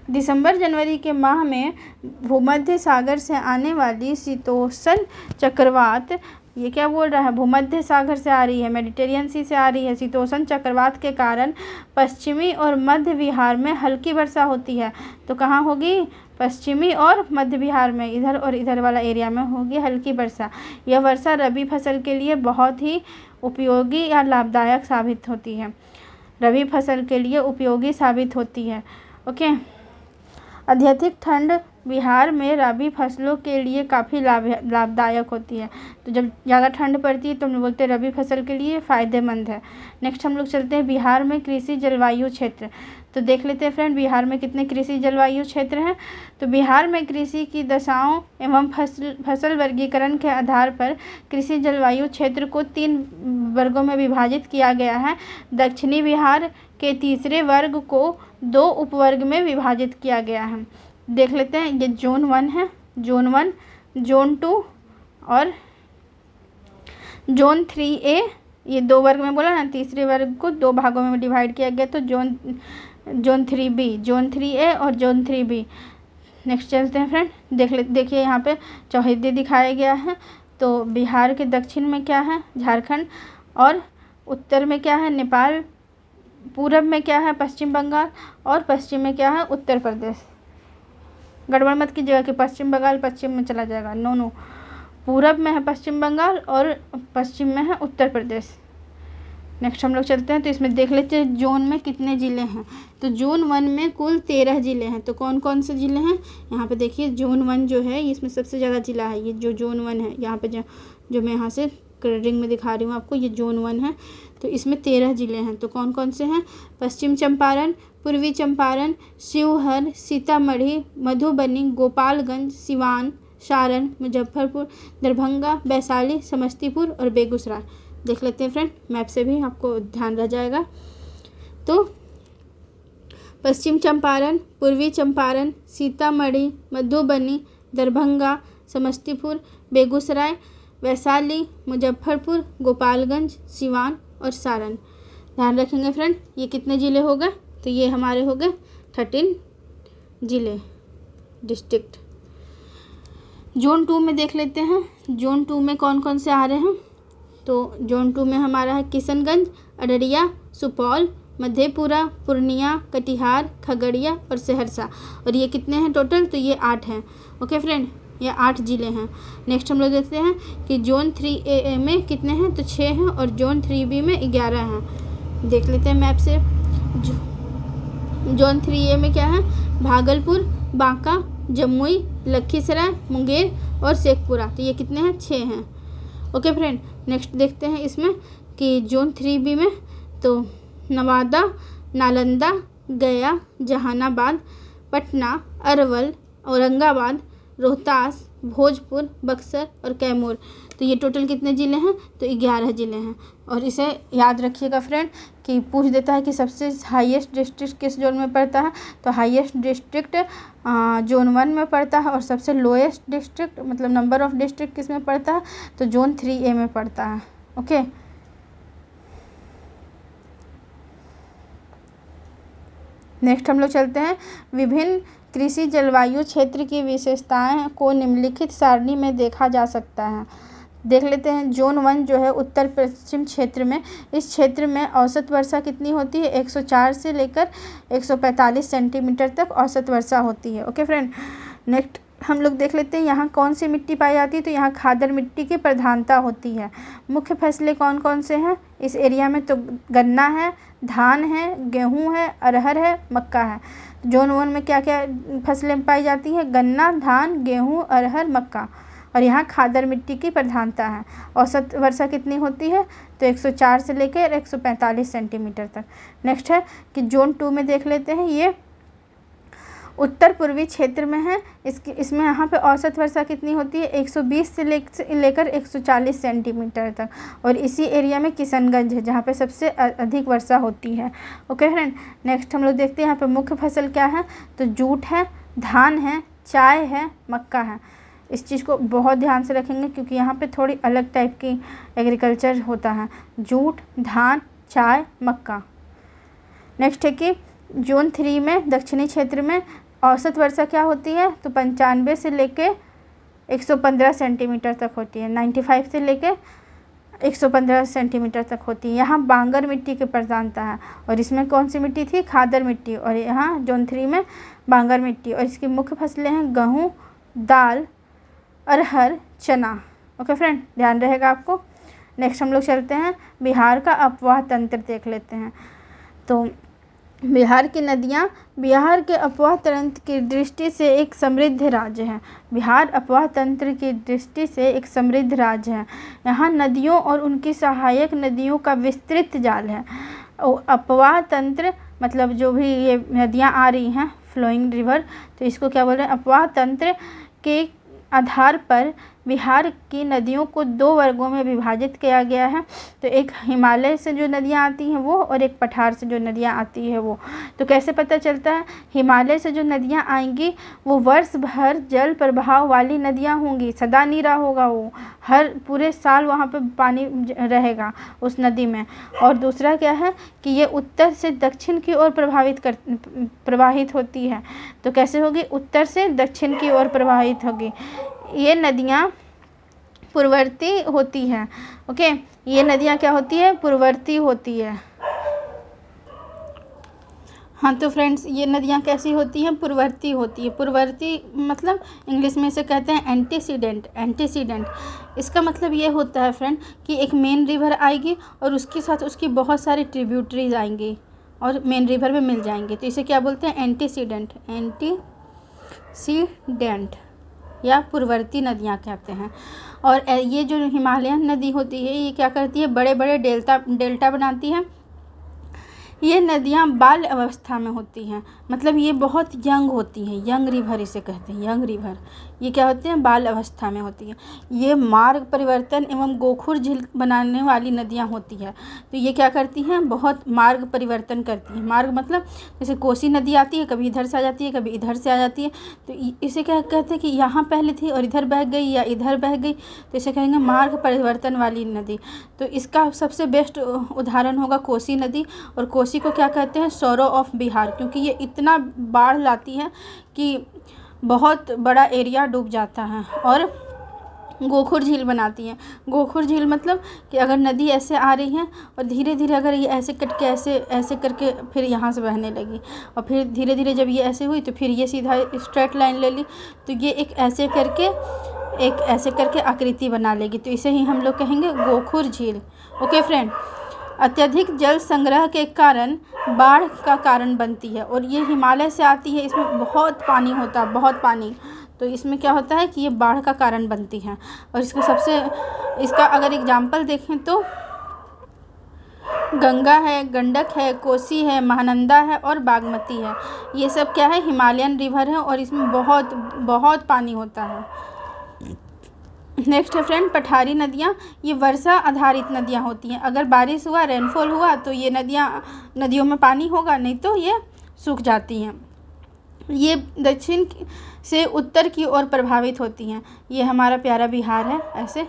दिसंबर जनवरी के माह में भूमध्य सागर से आने वाली शीतोष्ण चक्रवात, ये क्या बोल रहा है, भूमध्य सागर से आ रही है, मेडिटेरियन सी से आ रही है। शीतोष्ण चक्रवात के कारण पश्चिमी और मध्य बिहार में हल्की वर्षा होती है। तो कहाँ होगी, पश्चिमी और मध्य बिहार में, इधर और इधर वाला एरिया में होगी हल्की वर्षा। यह वर्षा रबी फसल के लिए बहुत ही उपयोगी या लाभदायक साबित होती है। रबी फसल के लिए उपयोगी साबित होती है। ओके, अत्यधिक ठंड बिहार में रबी फसलों के लिए काफ़ी लाभदायक होती है। तो जब ज़्यादा ठंड पड़ती है तो हम लोग बोलते हैं रबी फसल के लिए फ़ायदेमंद है। नेक्स्ट हम लोग चलते हैं बिहार में कृषि जलवायु क्षेत्र। तो देख लेते हैं फ्रेंड, बिहार में कितने कृषि जलवायु क्षेत्र हैं। तो बिहार में कृषि की दशाओं एवं फसल वर्गीकरण के आधार पर कृषि जलवायु क्षेत्र को 3 वर्गों में विभाजित किया गया है। दक्षिणी बिहार के तीसरे वर्ग को 2 उपवर्ग में विभाजित किया गया है। देख लेते हैं, ये जोन 1 है, जोन 1, जोन 2 और जोन 3A। ये 2 वर्ग में बोला ना, तीसरे वर्ग को 2 भागों में डिवाइड किया गया, तो जोन 3B, जोन 3A और जोन 3B। नेक्स्ट चलते हैं फ्रेंड, देखिए यहाँ पे चौहद्दी दिखाया गया है। तो बिहार के दक्षिण में क्या है, झारखंड, और उत्तर में क्या है, नेपाल, पूरब में क्या है, पश्चिम बंगाल, और पश्चिम में क्या है, उत्तर प्रदेश। गड़बड़ मत कीजिएगा कि पश्चिम बंगाल पश्चिम में चला जाएगा, नो, पूरब में है पश्चिम बंगाल और पश्चिम में है उत्तर प्रदेश। नेक्स्ट हम लोग चलते हैं, तो इसमें देख लेते हैं जोन में कितने ज़िले हैं। तो जोन 1 में कुल 13 ज़िले हैं। तो कौन कौन से ज़िले हैं, यहाँ पे देखिए, जोन 1 जो है इसमें सबसे ज़्यादा ज़िला है। ये जो जोन 1 है, यहाँ पे जो मैं यहाँ से कलरिंग में दिखा रही हूँ आपको, ये जोन 1 है। तो इसमें 13 ज़िले हैं। तो कौन कौन से हैं, पश्चिम चंपारण, पूर्वी चंपारण, शिवहर, सीतामढ़ी, मधुबनी, गोपालगंज, सिवान, सारण, मुजफ्फरपुर, दरभंगा, वैशाली, समस्तीपुर और बेगूसराय। देख लेते हैं फ्रेंड, मैप से भी आपको ध्यान रह जाएगा। तो पश्चिम चंपारण, पूर्वी चंपारण, सीतामढ़ी, मधुबनी, दरभंगा, समस्तीपुर, बेगूसराय, वैशाली, मुजफ्फरपुर, गोपालगंज, सिवान और सारण। ध्यान रखेंगे फ्रेंड, ये कितने ज़िले हो गए, तो ये हमारे हो गए 13 ज़िले, डिस्ट्रिक्ट। जोन 2 में देख लेते हैं, जोन 2 में कौन कौन से आ रहे हैं। तो जोन 2 में हमारा है किशनगंज, अररिया, सुपौल, मधेपुरा, पूर्णिया, कटिहार, खगड़िया और सहरसा। और ये कितने हैं टोटल, तो ये 8 हैं। ओके फ्रेंड, ये 8 ज़िले हैं। नेक्स्ट हम लोग देखते हैं कि जोन 3A में कितने हैं, तो 6 हैं, और जोन 3B में 11 हैं। देख लेते हैं मैप से। जोन 3A में क्या है, भागलपुर, बांका, जमुई, लखीसराय, मुंगेर और शेखपुरा। तो ये कितने हैं, 6 हैं। ओके फ्रेंड, नेक्स्ट देखते हैं इसमें कि जोन 3B में, तो नवादा, नालंदा, गया, जहानाबाद, पटना, अरवल, औरंगाबाद, रोहतास, भोजपुर, बक्सर और कैमूर। तो ये टोटल कितने ज़िले हैं, तो 11 ज़िले हैं। और इसे याद रखिएगा फ्रेंड कि पूछ देता है कि सबसे हाईएस्ट डिस्ट्रिक्ट किस जोन में पड़ता है। तो हाईएस्ट डिस्ट्रिक्ट जोन 1 में पड़ता है, और सबसे लोएस्ट डिस्ट्रिक्ट मतलब नंबर ऑफ डिस्ट्रिक्ट किस में पड़ता है, तो जोन 3A में पड़ता है। ओके, नेक्स्ट हम लोग चलते हैं, विभिन्न कृषि जलवायु क्षेत्र की विशेषताएं को निम्नलिखित सारणी में देखा जा सकता है। देख लेते हैं, जोन 1 जो है उत्तर पश्चिम क्षेत्र में, इस क्षेत्र में औसत वर्षा कितनी होती है, 104 से लेकर 145 सेंटीमीटर तक औसत वर्षा होती है। ओके फ्रेंड, नेक्स्ट हम लोग देख लेते हैं यहाँ कौन सी मिट्टी पाई जाती है। तो यहाँ खादर मिट्टी की प्रधानता होती है। मुख्य फसलें कौन कौन से हैं इस एरिया में? तो गन्ना है, धान है, गेहूँ है, अरहर है, मक्का है। जोन 1 में क्या क्या फसलें पाई जाती हैं? गन्ना, धान, गेहूँ, अरहर, मक्का। और यहाँ खादर मिट्टी की प्रधानता है। औसत वर्षा कितनी होती है? तो 104 से लेकर 145 सेंटीमीटर तक। नेक्स्ट है कि जोन 2 में देख लेते हैं, ये उत्तर पूर्वी क्षेत्र में है। इसमें यहाँ पे औसत वर्षा कितनी होती है? 120 से लेकर 140 सेंटीमीटर तक। और इसी एरिया में किशनगंज है जहाँ पे सबसे अधिक वर्षा होती है। ओके फ्रेंड, नेक्स्ट हम लोग देखते हैं यहाँ पे मुख्य फसल क्या है। तो जूट है, धान है, चाय है, मक्का है। इस चीज़ को बहुत ध्यान से रखेंगे क्योंकि यहाँ पे थोड़ी अलग टाइप की एग्रीकल्चर होता है। जूट, धान, चाय, मक्का। नेक्स्ट है कि जोन 3 में दक्षिणी क्षेत्र में औसत वर्षा क्या होती है? तो 95 से लेके 115 सेंटीमीटर तक होती है। 95 से लेके 115 सेंटीमीटर तक होती है। यहाँ बांगर मिट्टी की प्रधानता है। और इसमें कौन सी मिट्टी थी? खादर मिट्टी। और यहाँ जोन 3 में बांगर मिट्टी। और इसकी मुख्य फसलें हैं गेहूँ, दाल, अरहर, चना। ओके फ्रेंड, ध्यान रहेगा आपको। नेक्स्ट हम लोग चलते हैं बिहार का अपवाह तंत्र देख लेते हैं। तो बिहार की नदियाँ बिहार के अपवाह तंत्र की दृष्टि से एक समृद्ध राज्य है। बिहार अपवाह तंत्र की दृष्टि से एक समृद्ध राज्य है। यहाँ नदियों और उनकी सहायक नदियों का विस्तृत जाल है। अपवाह तंत्र मतलब जो भी ये नदियाँ आ रही हैं फ्लोइंग रिवर, तो इसको क्या बोल रहे हैं? अपवाह तंत्र के आधार पर बिहार की नदियों को 2 वर्गों में विभाजित किया गया है। तो एक हिमालय से जो नदियाँ आती हैं वो, और एक पठार से जो नदियाँ आती है वो। तो कैसे पता चलता है? हिमालय से जो नदियाँ आएंगी वो वर्ष भर जल प्रवाह वाली नदियाँ होंगी, सदा नीरा होगा वो, हर पूरे साल वहाँ पे पानी रहेगा उस नदी में। और दूसरा क्या है कि ये उत्तर से दक्षिण की ओर प्रवाहित होती है। तो कैसे होगी? उत्तर से दक्षिण की ओर प्रवाहित होगी। ये नदियाँ पूर्ववर्ती होती हैं। ओके, ये नदियाँ क्या होती है? पूर्ववर्ती होती है। हाँ तो फ्रेंड्स, ये नदियाँ कैसी होती हैं? पूर्ववर्ती होती है। पूर्ववर्ती मतलब इंग्लिश में इसे कहते हैं एंटीसीडेंट। एंटीसीडेंट इसका मतलब ये होता है फ्रेंड कि एक मेन रिवर आएगी और उसके साथ उसकी बहुत सारी ट्रिब्यूटरीज आएंगी और मेन रिवर में मिल जाएंगे। तो इसे क्या बोलते हैं? एंटीसीडेंट। एंटीसीडेंट या पूर्ववर्ती नदियाँ कहते हैं। और ये जो हिमालयन नदी होती है ये क्या करती है? बड़े बड़े डेल्टा बनाती है। ये नदियाँ बाल अवस्था में होती हैं, मतलब ये बहुत यंग होती हैं। यंग रिवर इसे कहते हैं, यंग रिवर। ये क्या होते हैं? बाल अवस्था में होती है। ये मार्ग परिवर्तन एवं गोखुर झील बनाने वाली नदियाँ होती है। तो ये क्या करती हैं? बहुत मार्ग परिवर्तन करती हैं। मार्ग मतलब जैसे कोसी नदी आती है, कभी इधर से आ जाती है, कभी इधर से आ जाती है। तो इसे क्या कहते हैं कि यहाँ पहले थी और इधर बह गई या इधर बह गई, तो इसे कहेंगे मार्ग परिवर्तन वाली नदी। तो इसका सबसे बेस्ट उदाहरण होगा कोसी नदी। और कोसी को क्या कहते हैं? सौरो ऑफ बिहार, क्योंकि ये इतना बाढ़ लाती है कि बहुत बड़ा एरिया डूब जाता है। और गोखुर झील बनाती है। गोखुर झील मतलब कि अगर नदी ऐसे आ रही है और धीरे धीरे अगर ये ऐसे कट के ऐसे करके फिर यहाँ से बहने लगी और फिर धीरे धीरे जब ये ऐसे हुई तो फिर ये सीधा स्ट्रेट लाइन ले ली, तो ये एक ऐसे करके आकृति बना लेगी। तो इसे ही हम लोग कहेंगे गोखुर झील। ओके फ्रेंड, अत्यधिक जल संग्रह के कारण बाढ़ का कारण बनती है। और ये हिमालय से आती है, इसमें बहुत पानी होता है, बहुत पानी। तो इसमें क्या होता है कि ये बाढ़ का कारण बनती है। और इसका अगर एग्जाम्पल देखें तो गंगा है, गंडक है, कोसी है, महानंदा है और बागमती है। ये सब क्या है? हिमालयन रिवर है और इसमें बहुत बहुत पानी होता है। नेक्स्ट है फ्रेंड पठारी नदियाँ। ये वर्षा आधारित नदियाँ होती हैं। अगर बारिश हुआ, रेनफॉल हुआ तो ये नदियों में पानी होगा, नहीं तो ये सूख जाती हैं। ये दक्षिण से उत्तर की ओर प्रभावित होती हैं। ये हमारा प्यारा बिहार है ऐसे।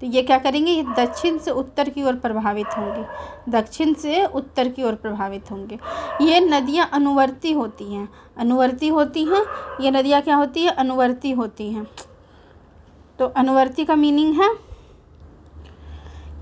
तो ये क्या करेंगे? ये दक्षिण से उत्तर की ओर प्रभावित होंगे, दक्षिण से उत्तर की ओर प्रभावित होंगे। ये नदियाँ अनुवर्ती होती हैं, अनुवर्ती होती हैं। ये नदियाँ क्या होती है? अनुवर्ती होती हैं। तो अनुवर्ती का मीनिंग है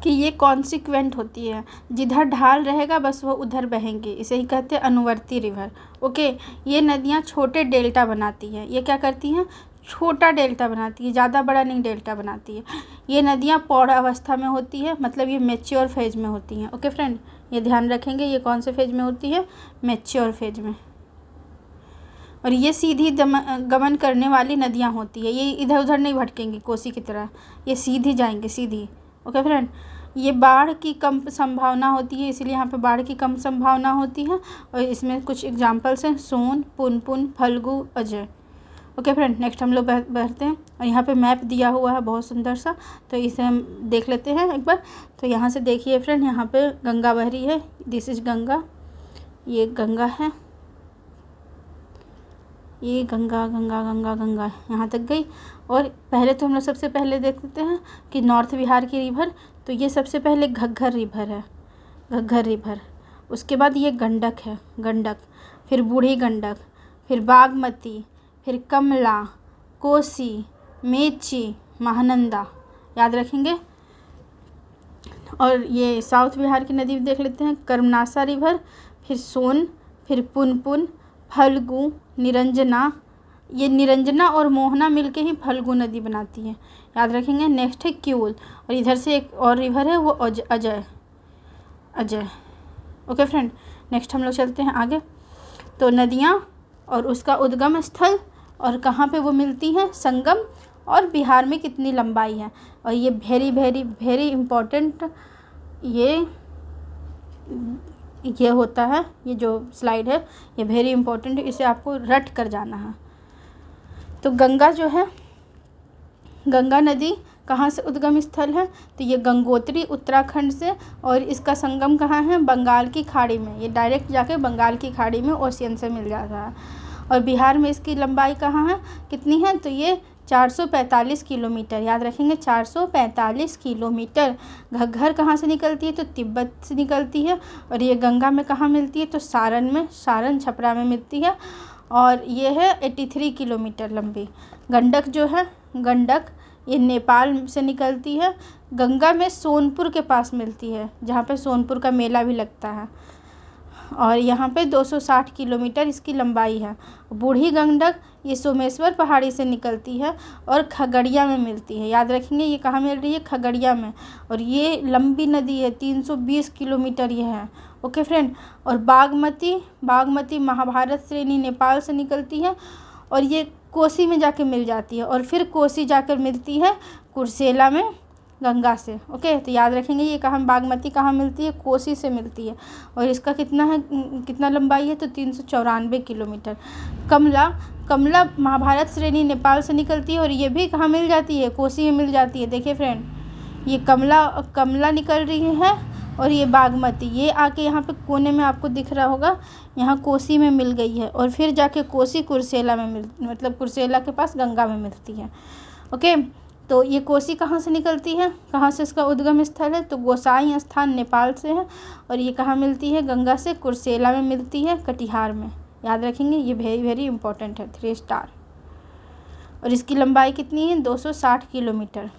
कि ये कॉन्सिक्वेंट होती है, जिधर ढाल रहेगा बस वो उधर बहेंगे, इसे ही कहते हैं अनुवर्ती रिवर। ओके, ये नदियाँ छोटे डेल्टा बनाती हैं। ये क्या करती हैं? छोटा डेल्टा बनाती है, ज़्यादा बड़ा नहीं डेल्टा बनाती है। ये नदियाँ पौध अवस्था में होती है, मतलब ये मैच्योर फेज में होती हैं। ओके फ्रेंड, ये ध्यान रखेंगे, ये कौन से फेज में होती है, मैच्योर फेज में। और ये सीधी गमन करने वाली नदियाँ होती है, ये इधर उधर नहीं भटकेंगी कोसी की तरह, ये सीधी जाएंगे, सीधी। ओके फ्रेंड, ये बाढ़ की कम संभावना होती है, इसलिए यहाँ पे बाढ़ की कम संभावना होती है। और इसमें कुछ एग्जांपल्स हैं, Son, Punpun, Falgu, Ajay. Okay friend, next हम लोग बढ़ते हैं। और यहाँ पे मैप दिया हुआ है बहुत सुंदर सा, तो इसे हम देख लेते हैं एक बार। तो यहाँ से देखिए फ्रेंड, यहाँ पे गंगा बह रही है, दिस इज गंगा, ये गंगा है, ये गंगा गंगा गंगा गंगा यहाँ तक गई। और पहले तो हम लोग सबसे पहले देख लेते हैं कि नॉर्थ बिहार की रिवर, तो ये सबसे पहले घग्घर रिवर है, घग्घर रिवर। उसके बाद ये गंडक है, गंडक, फिर बूढ़ी गंडक, फिर बागमती, फिर कमला, कोसी, मेची, महानंदा, याद रखेंगे। और ये साउथ बिहार की नदी देख लेते हैं, कर्मनासा रिवर, फिर सोन, फिर पुनपुन, फल्गु, निरंजना। ये निरंजना और मोहना मिलके ही फल्गु नदी बनाती है, याद रखेंगे। नेक्स्ट है क्यूल, और इधर से एक और रिवर है वो Ajay, Ajay. Okay friend, next हम लोग चलते हैं आगे। तो नदियाँ और उसका उद्गम स्थल और कहाँ पे वो मिलती हैं, संगम, और बिहार में कितनी लंबाई है। और ये वेरी वेरी वेरी इम्पोर्टेंट ये होता है, ये जो स्लाइड है ये वेरी इंपॉर्टेंट है, इसे आपको रट कर जाना है। तो गंगा जो है, गंगा नदी कहाँ से उद्गम स्थल है, तो ये गंगोत्री उत्तराखंड से, और इसका संगम कहाँ है, बंगाल की खाड़ी में। ये डायरेक्ट जाके बंगाल की खाड़ी में ओशियन से मिल जाता है। और बिहार में इसकी लंबाई कहाँ है, कितनी है, तो ये 445 किलोमीटर, याद रखेंगे 445 किलोमीटर। घग्घर कहाँ से निकलती है, तो तिब्बत से निकलती है। और ये गंगा में कहाँ मिलती है, तो सारण में, सारण छपरा में मिलती है। और ये है 83 किलोमीटर लंबी। गंडक जो है, गंडक ये नेपाल से निकलती है, गंगा में सोनपुर के पास मिलती है, जहाँ पे सोनपुर का मेला भी लगता है। और यहाँ पे 260 किलोमीटर इसकी लंबाई है। बूढ़ी गंडक ये सोमेश्वर पहाड़ी से निकलती है और खगड़िया में मिलती है, याद रखेंगे ये कहाँ मिल रही है, खगड़िया में। और ये लंबी नदी है, 320 किलोमीटर ये है। ओके फ्रेंड, और बागमती, बागमती महाभारत श्रेणी नेपाल से निकलती है और ये कोसी में जाके मिल जाती है, और फिर कोसी जाकर मिलती है कुर्सेला में गंगा से। ओके, तो याद रखेंगे ये कहाँ, बागमती कहाँ मिलती है, कोसी से मिलती है। और इसका कितना है, कितना लंबाई है, तो 394 किलोमीटर। कमला, कमला महाभारत श्रेणी नेपाल से निकलती है और ये भी कहाँ मिल जाती है, कोसी में मिल जाती है। देखिए फ्रेंड, ये कमला निकल रही है और ये बागमती, ये आके यहाँ पे कोने में आपको दिख रहा होगा, यहाँ कोसी में मिल गई है, और फिर जाके कोसी कुर्सेला में मतलब कुर्सेला के पास गंगा में मिलती है। ओके, तो ये कोसी कहाँ से निकलती है, कहाँ से इसका उद्गम स्थल है, तो गोसाई स्थान नेपाल से है। और ये कहाँ मिलती है, गंगा से कुर्सेला में मिलती है, कटिहार में, याद रखेंगे, ये वेरी वेरी इंपॉर्टेंट है, 3 स्टार। और इसकी लंबाई कितनी है, 260 किलोमीटर।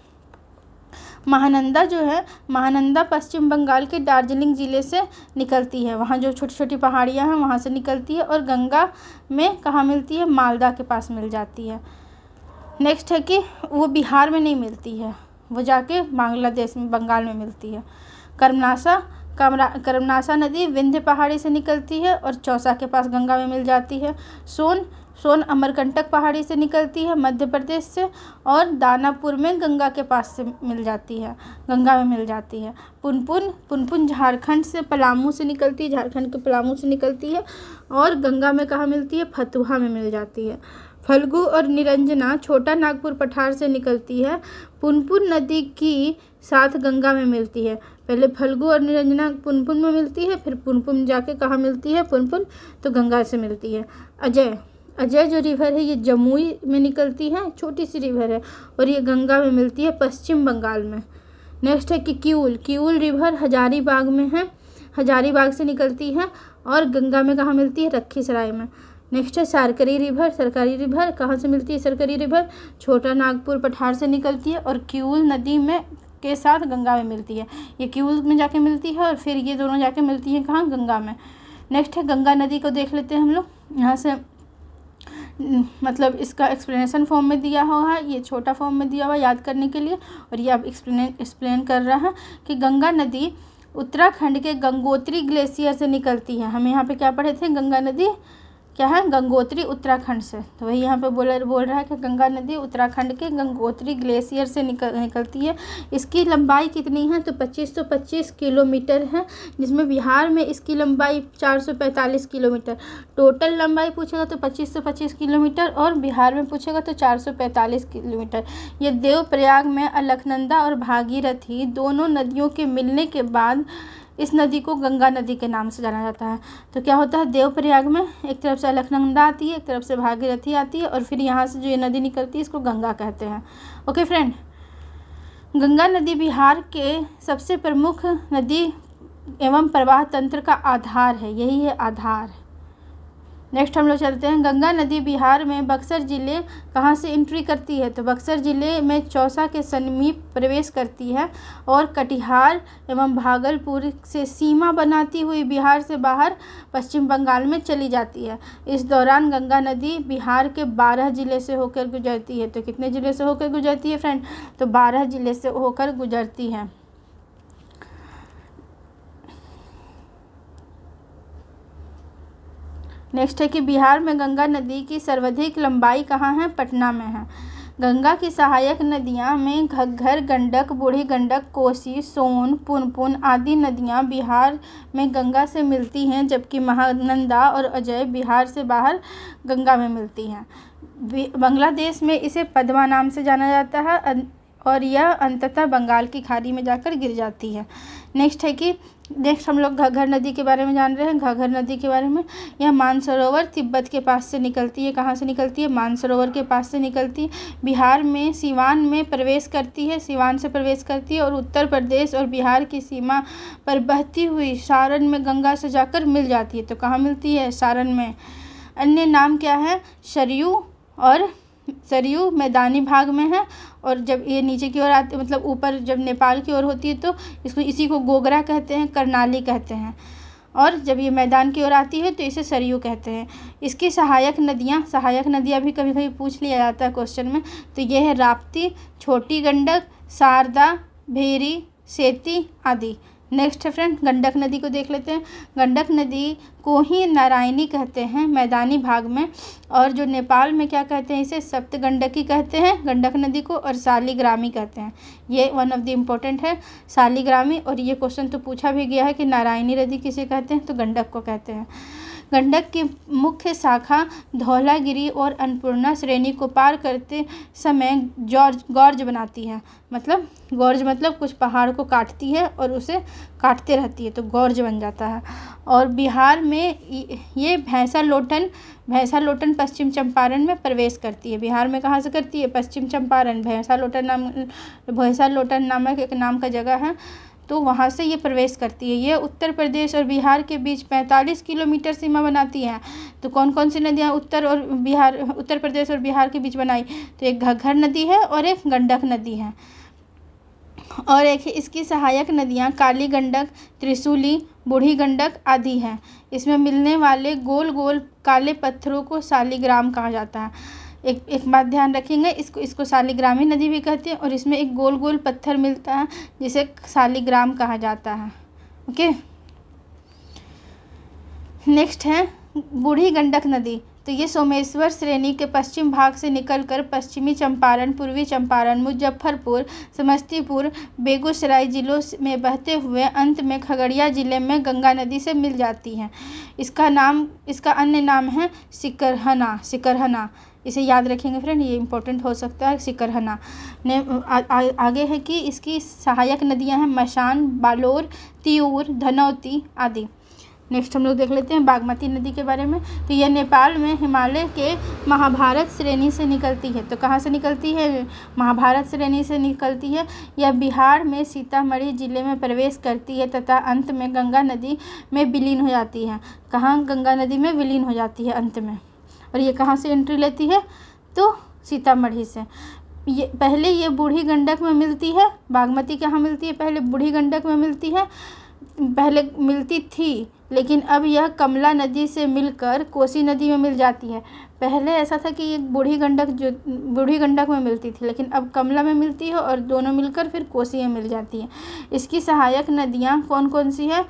महानंदा जो है, महानंदा पश्चिम बंगाल के दार्जिलिंग ज़िले से निकलती है, वहाँ जो छोटी छोटी पहाड़ियाँ हैं वहाँ से निकलती है। और गंगा में कहाँ मिलती है, मालदा के पास मिल जाती है। नेक्स्ट है कि वो बिहार में नहीं मिलती है, वो जाके बांग्लादेश में, बंगाल में मिलती है। कर्मनासा नदी विंध्य पहाड़ी से निकलती है और चौसा के पास गंगा में मिल जाती है। सोन अमरकंटक पहाड़ी से निकलती है मध्य प्रदेश से, और दानापुर में गंगा के पास से मिल जाती है, गंगा में मिल जाती है। पुनपुन झारखंड से, पलामू से निकलती है, झारखंड के पलामू से निकलती है, और गंगा में कहाँ मिलती है, फतुहा में मिल जाती है। फल्गु और निरंजना छोटा नागपुर पठार से निकलती है, पुनपुन नदी की साथ गंगा में मिलती है। पहले फल्गु और निरंजना पुनपुन में मिलती है, फिर पुनपुन जाके कहाँ मिलती है, पुनपुन तो गंगा से मिलती है। अजय जो रिवर है ये जमुई में निकलती है, छोटी सी रिवर है, और ये गंगा में मिलती है पश्चिम बंगाल में। नेक्स्ट है कि क्यूल रिवर हजारीबाग में है, हजारीबाग से निकलती है और गंगा में कहाँ मिलती है, लखीसराय में। नेक्स्ट है सरकारी रिवर कहाँ से मिलती है, सरकारी रिवर छोटा नागपुर पठार से निकलती है और क्यूल नदी में के साथ गंगा में मिलती है। ये क्यूल में जाके मिलती है और फिर ये दोनों जाके मिलती हैं कहाँ, गंगा में। नेक्स्ट है गंगा नदी को देख लेते हैं हम लोग। यहाँ से मतलब इसका एक्सप्लेनेशन फॉर्म में दिया हुआ है, ये छोटा फॉर्म में दिया हुआ है याद करने के लिए। और ये अब एक्सप्लेन कर रहा है कि गंगा नदी उत्तराखंड के गंगोत्री ग्लेशियर से निकलती है। हम यहाँ पे क्या पढ़े थे, गंगा नदी क्या है, गंगोत्री उत्तराखंड से। तो वही यहाँ पे बोल रहा है कि गंगा नदी उत्तराखंड के गंगोत्री ग्लेशियर से निकलती है। इसकी लंबाई कितनी है, तो 2525 किलोमीटर है, जिसमें बिहार में इसकी लंबाई 445 किलोमीटर। टोटल लंबाई पूछेगा तो 2525 किलोमीटर और बिहार में पूछेगा तो 445 किलोमीटर। ये देवप्रयाग में अलकनंदा और भागीरथी दोनों नदियों के मिलने के बाद इस नदी को गंगा नदी के नाम से जाना जाता है। तो क्या होता है, देवप्रयाग में एक तरफ से अलकनंदा आती है, एक तरफ से भागीरथी आती है, और फिर यहाँ से जो ये नदी निकलती है इसको गंगा कहते हैं। ओके फ्रेंड, गंगा नदी बिहार के सबसे प्रमुख नदी एवं प्रवाह तंत्र का आधार है, यही है आधार। नेक्स्ट हम लोग चलते हैं, गंगा नदी बिहार में बक्सर ज़िले कहाँ से एंट्री करती है, तो बक्सर ज़िले में चौसा के समीप प्रवेश करती है और कटिहार एवं भागलपुर से सीमा बनाती हुई बिहार से बाहर पश्चिम बंगाल में चली जाती है। इस दौरान गंगा नदी बिहार के 12 ज़िले से होकर गुजरती है। तो कितने ज़िले से होकर गुजरती है फ्रेंड, तो 12 ज़िले से होकर गुजरती है। नेक्स्ट है कि बिहार में गंगा नदी की सर्वाधिक लंबाई कहाँ है, पटना में है। गंगा की सहायक नदियाँ में घग्गर, गंडक, बूढ़ी गंडक, कोसी, सोन, पुनपुन आदि नदियाँ बिहार में गंगा से मिलती हैं, जबकि महानंदा और अजय बिहार से बाहर गंगा में मिलती हैं। बांग्लादेश में इसे पद्मा नाम से जाना जाता है और यह अंततः बंगाल की खाड़ी में जाकर गिर जाती है। नेक्स्ट हम लोग घग्गर नदी के बारे में जान रहे हैं। घग्गर नदी के बारे में, यह मानसरोवर तिब्बत के पास से निकलती है। कहाँ से निकलती है, मानसरोवर के पास से निकलती है। बिहार में सिवान में प्रवेश करती है, सिवान से प्रवेश करती है और उत्तर प्रदेश और बिहार की सीमा पर बहती हुई सारण में गंगा से जाकर मिल जाती है। तो कहाँ मिलती है, सारण में। अन्य नाम क्या है, सरयू मैदानी भाग में है, और जब ये नीचे की ओर आती, मतलब ऊपर जब नेपाल की ओर होती है तो इसी को गोगरा कहते हैं, करनाली कहते हैं, और जब ये मैदान की ओर आती है तो इसे सरयू कहते हैं। इसकी सहायक नदियाँ भी कभी कभी पूछ लिया जाता है क्वेश्चन में। तो ये है राप्ती, छोटी गंडक, शारदा, भेरी, सेती आदि। नेक्स्ट है फ्रेंड, गंडक नदी को देख लेते हैं। गंडक नदी को ही नारायणी कहते हैं मैदानी भाग में, और जो नेपाल में क्या कहते हैं, इसे सप्तगंडकी कहते हैं गंडक नदी को, और शालिग्रामी कहते हैं। ये वन ऑफ द इम्पोर्टेंट है, शालिग्रामी। और ये क्वेश्चन तो पूछा भी गया है कि नारायणी नदी किसे कहते हैं, तो गंडक को कहते हैं। गंडक की मुख्य शाखा धौलागिरी और अन्नपूर्णा श्रेणी को पार करते समय गॉर्ज बनाती है। मतलब गॉर्ज मतलब कुछ पहाड़ को काटती है और उसे काटते रहती है, तो गॉर्ज बन जाता है। और बिहार में ये भैंसा लोटन पश्चिम चंपारण में प्रवेश करती है। बिहार में कहाँ से करती है, पश्चिम चंपारण, भैंसा लोटन नामक एक नाम का जगह है, तो वहाँ से ये प्रवेश करती है। ये उत्तर प्रदेश और बिहार के बीच 45 किलोमीटर सीमा बनाती हैं। तो कौन कौन सी नदियाँ उत्तर प्रदेश और बिहार के बीच बनाई, तो एक घग्गर नदी है और एक गंडक नदी है, और एक इसकी सहायक नदियाँ काली गंडक, त्रिशूली, बूढ़ी गंडक आदि हैं। इसमें मिलने वाले गोल गोल काले पत्थरों को शालिग्राम कहा जाता है। एक बात ध्यान रखेंगे, इसको शालिग्रामी नदी भी कहते हैं, और इसमें एक गोल गोल पत्थर मिलता है जिसे शालिग्राम कहा जाता है। ओके, नेक्स्ट है बूढ़ी गंडक नदी। तो ये सोमेश्वर श्रेणी के पश्चिम भाग से निकलकर पश्चिमी चंपारण, पूर्वी चंपारण, मुजफ्फरपुर, समस्तीपुर, बेगूसराय जिलों में बहते हुए अंत में खगड़िया जिले में गंगा नदी से मिल जाती है। इसका अन्य नाम है सिकरहना। इसे याद रखेंगे फ्रेंड, ये इंपॉर्टेंट हो सकता है, सिकरहना। आगे है कि इसकी सहायक नदियां हैं मशान, बालोर, तिऊर, धनौती आदि। नेक्स्ट हम लोग देख लेते हैं बागमती नदी के बारे में। तो यह नेपाल में हिमालय के महाभारत श्रेणी से निकलती है। तो कहाँ से निकलती है, महाभारत श्रेणी से निकलती है। यह बिहार में सीतामढ़ी जिले में प्रवेश करती है तथा अंत में गंगा नदी में विलीन हो जाती है। कहाँ, गंगा नदी में विलीन हो जाती है अंत में। और ये कहाँ से एंट्री लेती है, तो सीतामढ़ी से। पहले ये बूढ़ी गंडक में मिलती है, बागमती कहाँ मिलती है, पहले बूढ़ी गंडक में मिलती है, पहले मिलती थी लेकिन अब यह कमला नदी से मिलकर कोसी नदी में मिल जाती है। पहले ऐसा था कि एक बूढ़ी गंडक में मिलती थी, लेकिन अब कमला में मिलती है और दोनों मिलकर फिर कोसी में मिल जाती है। इसकी सहायक नदियाँ कौन कौन सी है?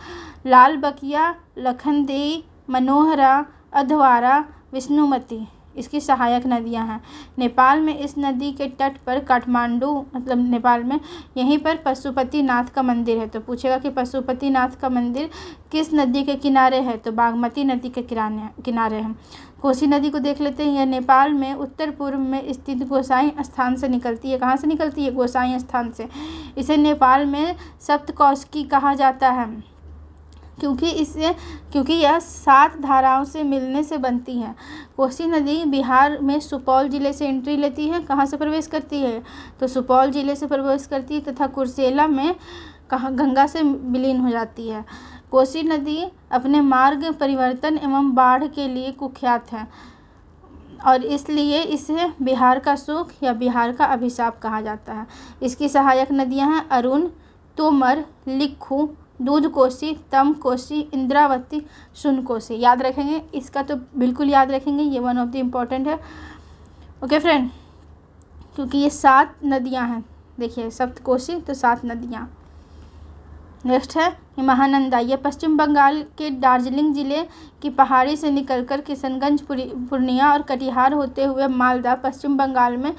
लाल बकिया, लखनदेई, मनोहरा, अधवारा, विष्णुमती इसकी सहायक नदियां हैं। नेपाल में इस नदी के तट पर काठमांडू मतलब नेपाल में यहीं पर पशुपतिनाथ का मंदिर है। तो पूछेगा कि पशुपतिनाथ का मंदिर किस नदी के किनारे है? तो बागमती नदी के किनारे है। कोसी नदी को देख लेते हैं। यह नेपाल में उत्तर पूर्व में स्थित गोसाई स्थान से निकलती है। कहाँ से निकलती है? गोसाई स्थान से। इसे नेपाल में सप्तकोशी कहा जाता है क्योंकि यह 7 धाराओं से मिलने से बनती है। कोसी नदी बिहार में सुपौल जिले से एंट्री लेती है। कहाँ से प्रवेश करती है? तो सुपौल जिले से प्रवेश करती है तथा कुर्सेला में गंगा से विलीन हो जाती है। कोसी नदी अपने मार्ग परिवर्तन एवं बाढ़ के लिए कुख्यात है और इसलिए इसे बिहार का सुख या बिहार का अभिशाप कहा जाता है। इसकी सहायक नदियां हैं अरुण, तोमर, लिखू, दूध कोसी, तम कोसी, इंद्रावती, सुन कोसी। याद रखेंगे, इसका तो बिल्कुल याद रखेंगे, ये वन ऑफ द इम्पॉर्टेंट है। ओके फ्रेंड, क्योंकि ये 7 नदियां हैं। देखिए सप्तकोशी तो 7 नदियां। नेक्स्ट है महानंदा। यह पश्चिम बंगाल के दार्जिलिंग जिले की पहाड़ी से निकलकर किशनगंज, पूर्णिया और कटिहार होते हुए मालदा, पश्चिम बंगाल में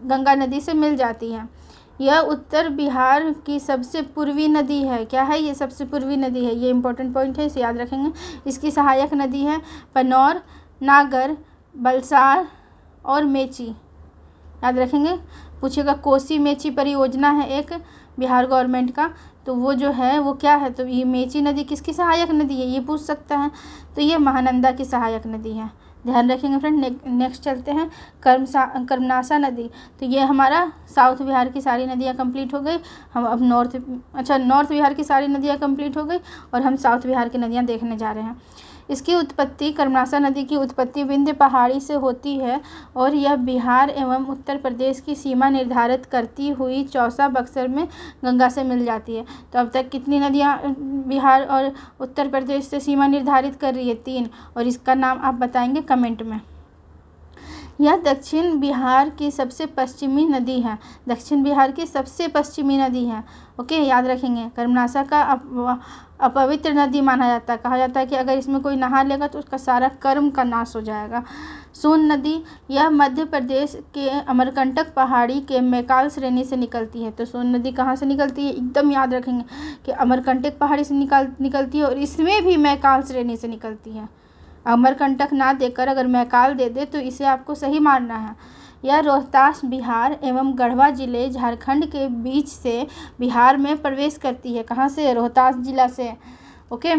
गंगा नदी से मिल जाती है। यह उत्तर बिहार की सबसे पूर्वी नदी है। क्या है? ये सबसे पूर्वी नदी है। ये इंपॉर्टेंट पॉइंट है, इसे याद रखेंगे। इसकी सहायक नदी है पनौर, नागर, बलसार और मेची। याद रखेंगे। पूछेगा कोसी मेची परियोजना है एक बिहार गवर्नमेंट का, तो वो जो है वो क्या है? तो ये मेची नदी किसकी सहायक नदी है? ये पूछ सकता है। तो ये महानंदा की सहायक नदी है, ध्यान रखेंगे फ्रेंड। नेक्स्ट चलते हैं कर्मनासा नदी। तो ये हमारा साउथ बिहार की सारी नदियाँ कंप्लीट हो गई। हम अब नॉर्थ बिहार की सारी नदियाँ कंप्लीट हो गई और हम साउथ बिहार की नदियाँ देखने जा रहे हैं। इसकी उत्पत्ति, कर्मनासा नदी की उत्पत्ति विंध्य पहाड़ी से होती है और यह बिहार एवं उत्तर प्रदेश की सीमा निर्धारित करती हुई चौसा बक्सर में गंगा से मिल जाती है। तो अब तक कितनी नदियाँ बिहार और उत्तर प्रदेश से सीमा निर्धारित कर रही है? 3, और इसका नाम आप बताएंगे कमेंट में। यह दक्षिण बिहार की सबसे पश्चिमी नदी है। दक्षिण बिहार की सबसे पश्चिमी नदी है। ओके, याद रखेंगे। कर्मनासा का अपवित्र नदी माना जाता है। कहा जाता है कि अगर इसमें कोई नहा लेगा तो उसका सारा कर्म का नाश हो जाएगा। सोन नदी, यह मध्य प्रदेश के अमरकंटक पहाड़ी के मैकाल श्रेणी से निकलती है। तो सोन नदी कहाँ से निकलती है? एकदम याद रखेंगे कि अमरकंटक पहाड़ी से निकलती है और इसमें भी मैकाल श्रेणी से निकलती है। अमरकंटक ना देकर अगर मैकाल दे दे तो इसे आपको सही मानना है। यह रोहतास बिहार एवं गढ़वा जिले झारखंड के बीच से बिहार में प्रवेश करती है। कहाँ से? रोहतास जिला से। ओके,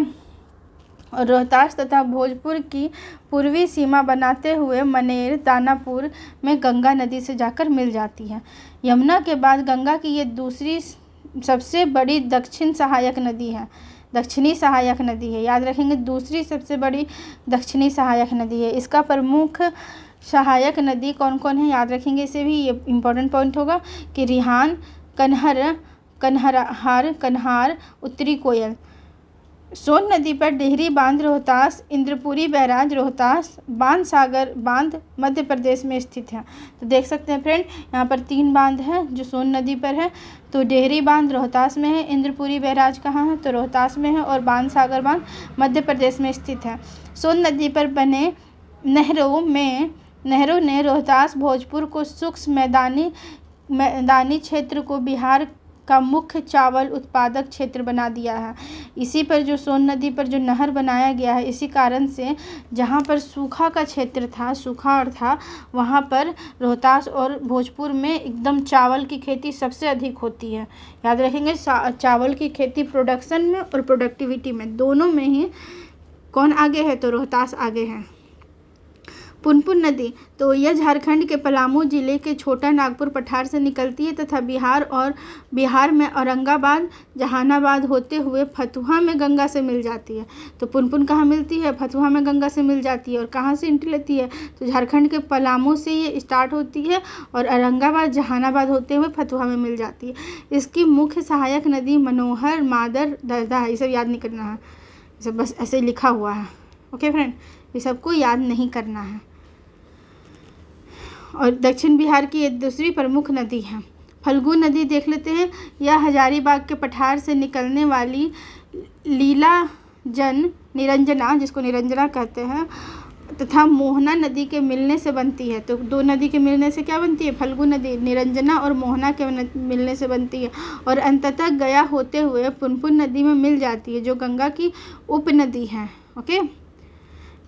और रोहतास तथा भोजपुर की पूर्वी सीमा बनाते हुए मनेर, दानापुर में गंगा नदी से जाकर मिल जाती है। यमुना के बाद गंगा की ये दूसरी सबसे बड़ी दक्षिणी सहायक नदी है। याद रखेंगे, दूसरी सबसे बड़ी दक्षिणी सहायक नदी है। इसका प्रमुख सहायक नदी कौन कौन है? याद रखेंगे इसे भी, ये इंपॉर्टेंट पॉइंट होगा कि रिहान, कन्हार, उत्तरी कोयल। सोन नदी पर डेहरी बांध रोहतास, इंद्रपुरी बैराज रोहतास, बांध सागर बांध मध्य प्रदेश में स्थित है। तो देख सकते हैं फ्रेंड, यहाँ पर 3 बांध हैं जो सोन नदी पर है। तो डेहरी बांध रोहतास में है, इंद्रपुरी बैराज कहाँ है? तो रोहतास में है, और बांध सागर बांध मध्य प्रदेश में स्थित है। सोन नदी पर बने नहरों ने रोहतास भोजपुर को सूक्ष्म मैदानी क्षेत्र को बिहार का मुख्य चावल उत्पादक क्षेत्र बना दिया है। इसी पर जो सोन नदी पर जो नहर बनाया गया है, इसी कारण से जहाँ पर सूखा का क्षेत्र था, सूखा था, वहाँ पर रोहतास और भोजपुर में एकदम चावल की खेती सबसे अधिक होती है। याद रखेंगे, चावल की खेती प्रोडक्शन में और प्रोडक्टिविटी में दोनों में ही कौन आगे है? तो रोहतास आगे है। पुनपुन नदी, तो यह झारखंड के पलामू जिले के छोटा नागपुर पठार से निकलती है तथा बिहार में औरंगाबाद, जहानाबाद होते हुए फतुहा में गंगा से मिल जाती है। तो पुनपुन कहाँ मिलती है? फतुहा में गंगा से मिल जाती है। और कहाँ से एंट्री लेती है? तो झारखंड के पलामू से ये स्टार्ट होती है और औरंगाबाद, जहानाबाद होते हुए फतुहा में मिल जाती है। इसकी मुख्य सहायक नदी मनोहर, मादर, दरदा है। ये सब याद नहीं करना है, सब बस ऐसे लिखा हुआ है। ओके फ्रेंड, ये सबको याद नहीं करना है। और दक्षिण बिहार की एक दूसरी प्रमुख नदी है फल्गु नदी देख लेते हैं। यह हजारीबाग के पठार से निकलने वाली लीलाजन निरंजना, जिसको निरंजना कहते हैं, तथा मोहना नदी के मिलने से बनती है। तो दो नदी के मिलने से क्या बनती है? फल्गु नदी। निरंजना और मोहना के मिलने से बनती है और अंततः गया होते हुए पुनपुन नदी में मिल जाती है, जो गंगा की उपनदी है। ओके,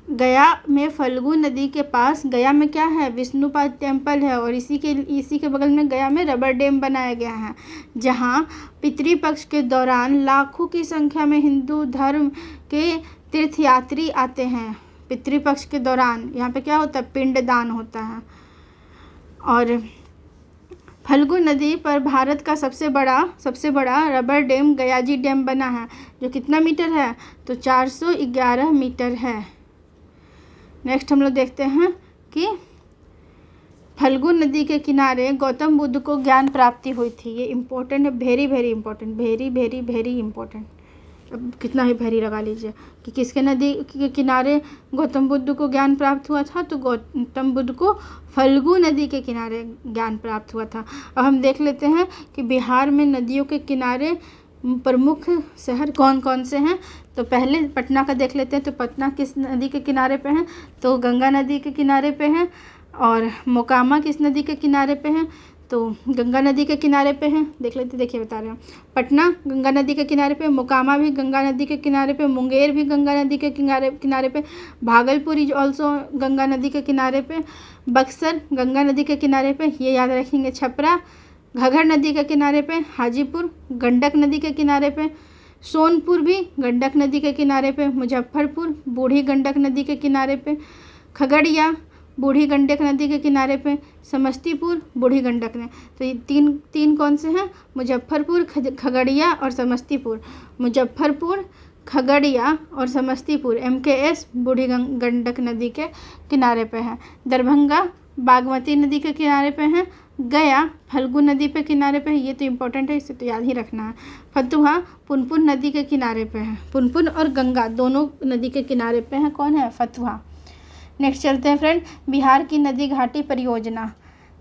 गया में फल्गु नदी के पास, गया में क्या है? विष्णुपाद टेम्पल है और इसी के बगल में गया में रबर डैम बनाया गया है, जहाँ पितृपक्ष के दौरान लाखों की संख्या में हिंदू धर्म के तीर्थयात्री आते हैं। पितृपक्ष के दौरान यहाँ पे क्या होता है? पिंडदान होता है। और फल्गु नदी पर भारत का सबसे बड़ा रबर डैम गयाजी डैम बना है, जो कितना मीटर है? तो 411 मीटर है। नेक्स्ट हम लोग देखते हैं कि फल्गु नदी के किनारे गौतम बुद्ध को ज्ञान प्राप्ति हुई थी। ये इम्पोर्टेंट है, very very important, very very very important. अब कितना ही वेरी लगा लीजिए कि किसके नदी के किनारे गौतम बुद्ध को ज्ञान प्राप्त हुआ था? तो गौतम बुद्ध को फल्गु नदी के किनारे ज्ञान प्राप्त हुआ था। अब हम देख लेते हैं कि बिहार में नदियों के किनारे प्रमुख शहर कौन कौन से हैं। तो पहले पटना का देख लेते हैं। तो पटना किस नदी के किनारे पे है? तो गंगा नदी के किनारे पे है। और मोकामा किस नदी के किनारे पे है? तो गंगा नदी के किनारे पे है। देख लेते, देखिए बता रहे हैं। पटना गंगा नदी के किनारे पे, मोकामा भी गंगा नदी के किनारे पे, मुंगेर भी गंगा नदी के किनारे पे, भागलपुर इज ऑल्सो गंगा नदी के किनारे पे, बक्सर गंगा नदी के किनारे पे, ये याद रखेंगे। छपरा घाघर नदी के किनारे पे, हाजीपुर गंडक नदी के किनारे पे, सोनपुर भी गंडक नदी के किनारे पे, मुजफ्फरपुर बूढ़ी गंडक नदी के किनारे पे, खगड़िया बूढ़ी गंडक नदी के किनारे पे, समस्तीपुर बूढ़ी गंडक ने। तो ये तीन कौन से हैं? मुजफ्फरपुर, खगड़िया और समस्तीपुर। मुजफ्फरपुर, खगड़िया और समस्तीपुर MKS बूढ़ी गंडक नदी के किनारे पे है। दरभंगा बागमती नदी के किनारे पे है। गया फल्गु नदी पे किनारे पे है। ये तो इम्पोर्टेंट है, इसे तो याद ही रखना है। फतुहा पुनपुन नदी के किनारे पे है। पुनपुन और गंगा दोनों नदी के किनारे पे हैं। कौन है? फतुहा। नेक्स्ट चलते हैं फ्रेंड, बिहार की नदी घाटी परियोजना।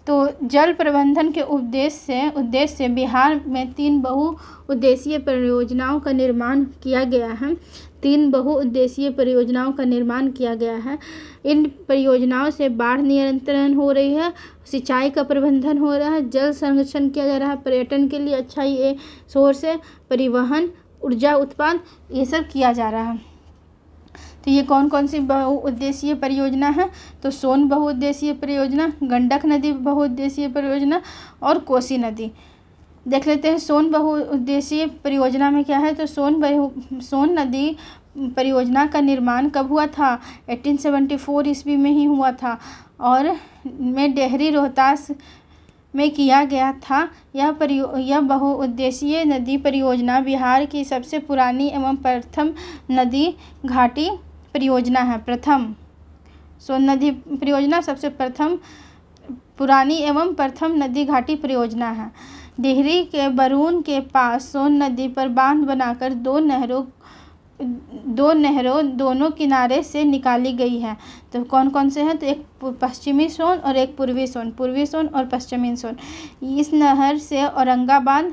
तो जल प्रबंधन के उद्देश्य से बिहार में 3 बहुउद्देशीय परियोजनाओं का निर्माण किया गया है। 3 बहुउद्देशीय परियोजनाओं का निर्माण किया गया है। इन परियोजनाओं से बाढ़ नियंत्रण हो रही है, सिंचाई का प्रबंधन हो रहा है, जल संरक्षण किया जा रहा है, पर्यटन के लिए अच्छा ये सोर्स है, परिवहन, ऊर्जा उत्पादन, ये सब किया जा रहा है। तो ये कौन कौन सी बहुउद्देशीय परियोजना है? तो सोन बहुउद्देशीय परियोजना, गंडक नदी बहुउद्देशीय परियोजना और कोसी नदी। देख लेते हैं सोन बहुउद्देशीय परियोजना में क्या है। तो सोन नदी परियोजना का निर्माण कब हुआ था? 1874 ईस्वी में ही हुआ था और में डेहरी रोहतास में किया गया था। यह बहुउद्देशीय नदी परियोजना बिहार की सबसे पुरानी एवं प्रथम नदी घाटी परियोजना है। सोन नदी परियोजना सबसे पुरानी एवं प्रथम नदी घाटी परियोजना है। डिहरी के बरून के पास सोन नदी पर बांध बनाकर दो नहरों दोनों किनारे से निकाली गई है। तो कौन कौन से हैं? तो एक पश्चिमी सोन और एक पूर्वी सोन और पश्चिमी सोन। इस नहर से औरंगाबाद,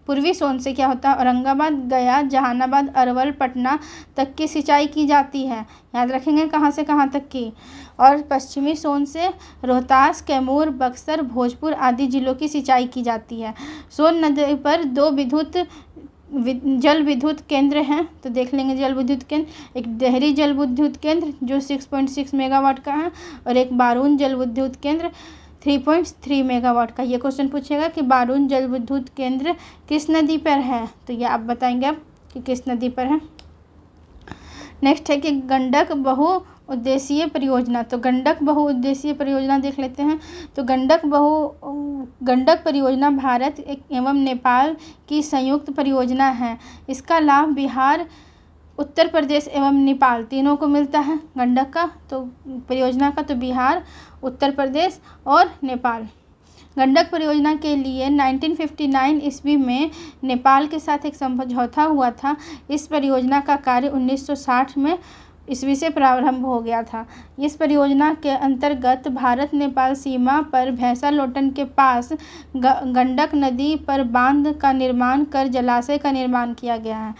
पूर्वी सोन से क्या होता है? औरंगाबाद, गया, जहानाबाद, अरवल, पटना तक की सिंचाई की जाती है। याद रखेंगे कहाँ से कहाँ तक की। और पश्चिमी सोन से रोहतास, कैमूर, बक्सर, भोजपुर आदि जिलों की सिंचाई की जाती है। सोन नदी पर 2 जल विद्युत केंद्र हैं। तो देख लेंगे जल विद्युत केंद्र, एक डेहरी जल विद्युत केंद्र जो 6.6 मेगावाट का है और एक बारून जल विद्युत केंद्र 3.3 मेगावाट का। ये क्वेश्चन पूछेगा कि बारून जल विद्युत केंद्र किस नदी पर है? तो ये आप बताएंगे अब कि किस नदी पर है। नेक्स्ट है कि गंडक बहुउद्देशीय परियोजना। तो गंडक बहुउद्देशीय परियोजना देख लेते हैं। तो गंडक परियोजना भारत एवं नेपाल की संयुक्त परियोजना है। इसका लाभ बिहार, उत्तर प्रदेश एवं नेपाल तीनों को मिलता है। गंडक का तो परियोजना का तो बिहार, उत्तर प्रदेश और नेपाल। गंडक परियोजना के लिए 1959 ईस्वी में नेपाल के साथ एक समझौता हुआ था। इस परियोजना का कार्य 1960 में ईस्वी से प्रारंभ हो गया था। इस परियोजना के अंतर्गत भारत नेपाल सीमा पर भैंसा-लोटन के पास गंडक नदी पर बांध का निर्माण कर जलाशय का निर्माण किया गया है।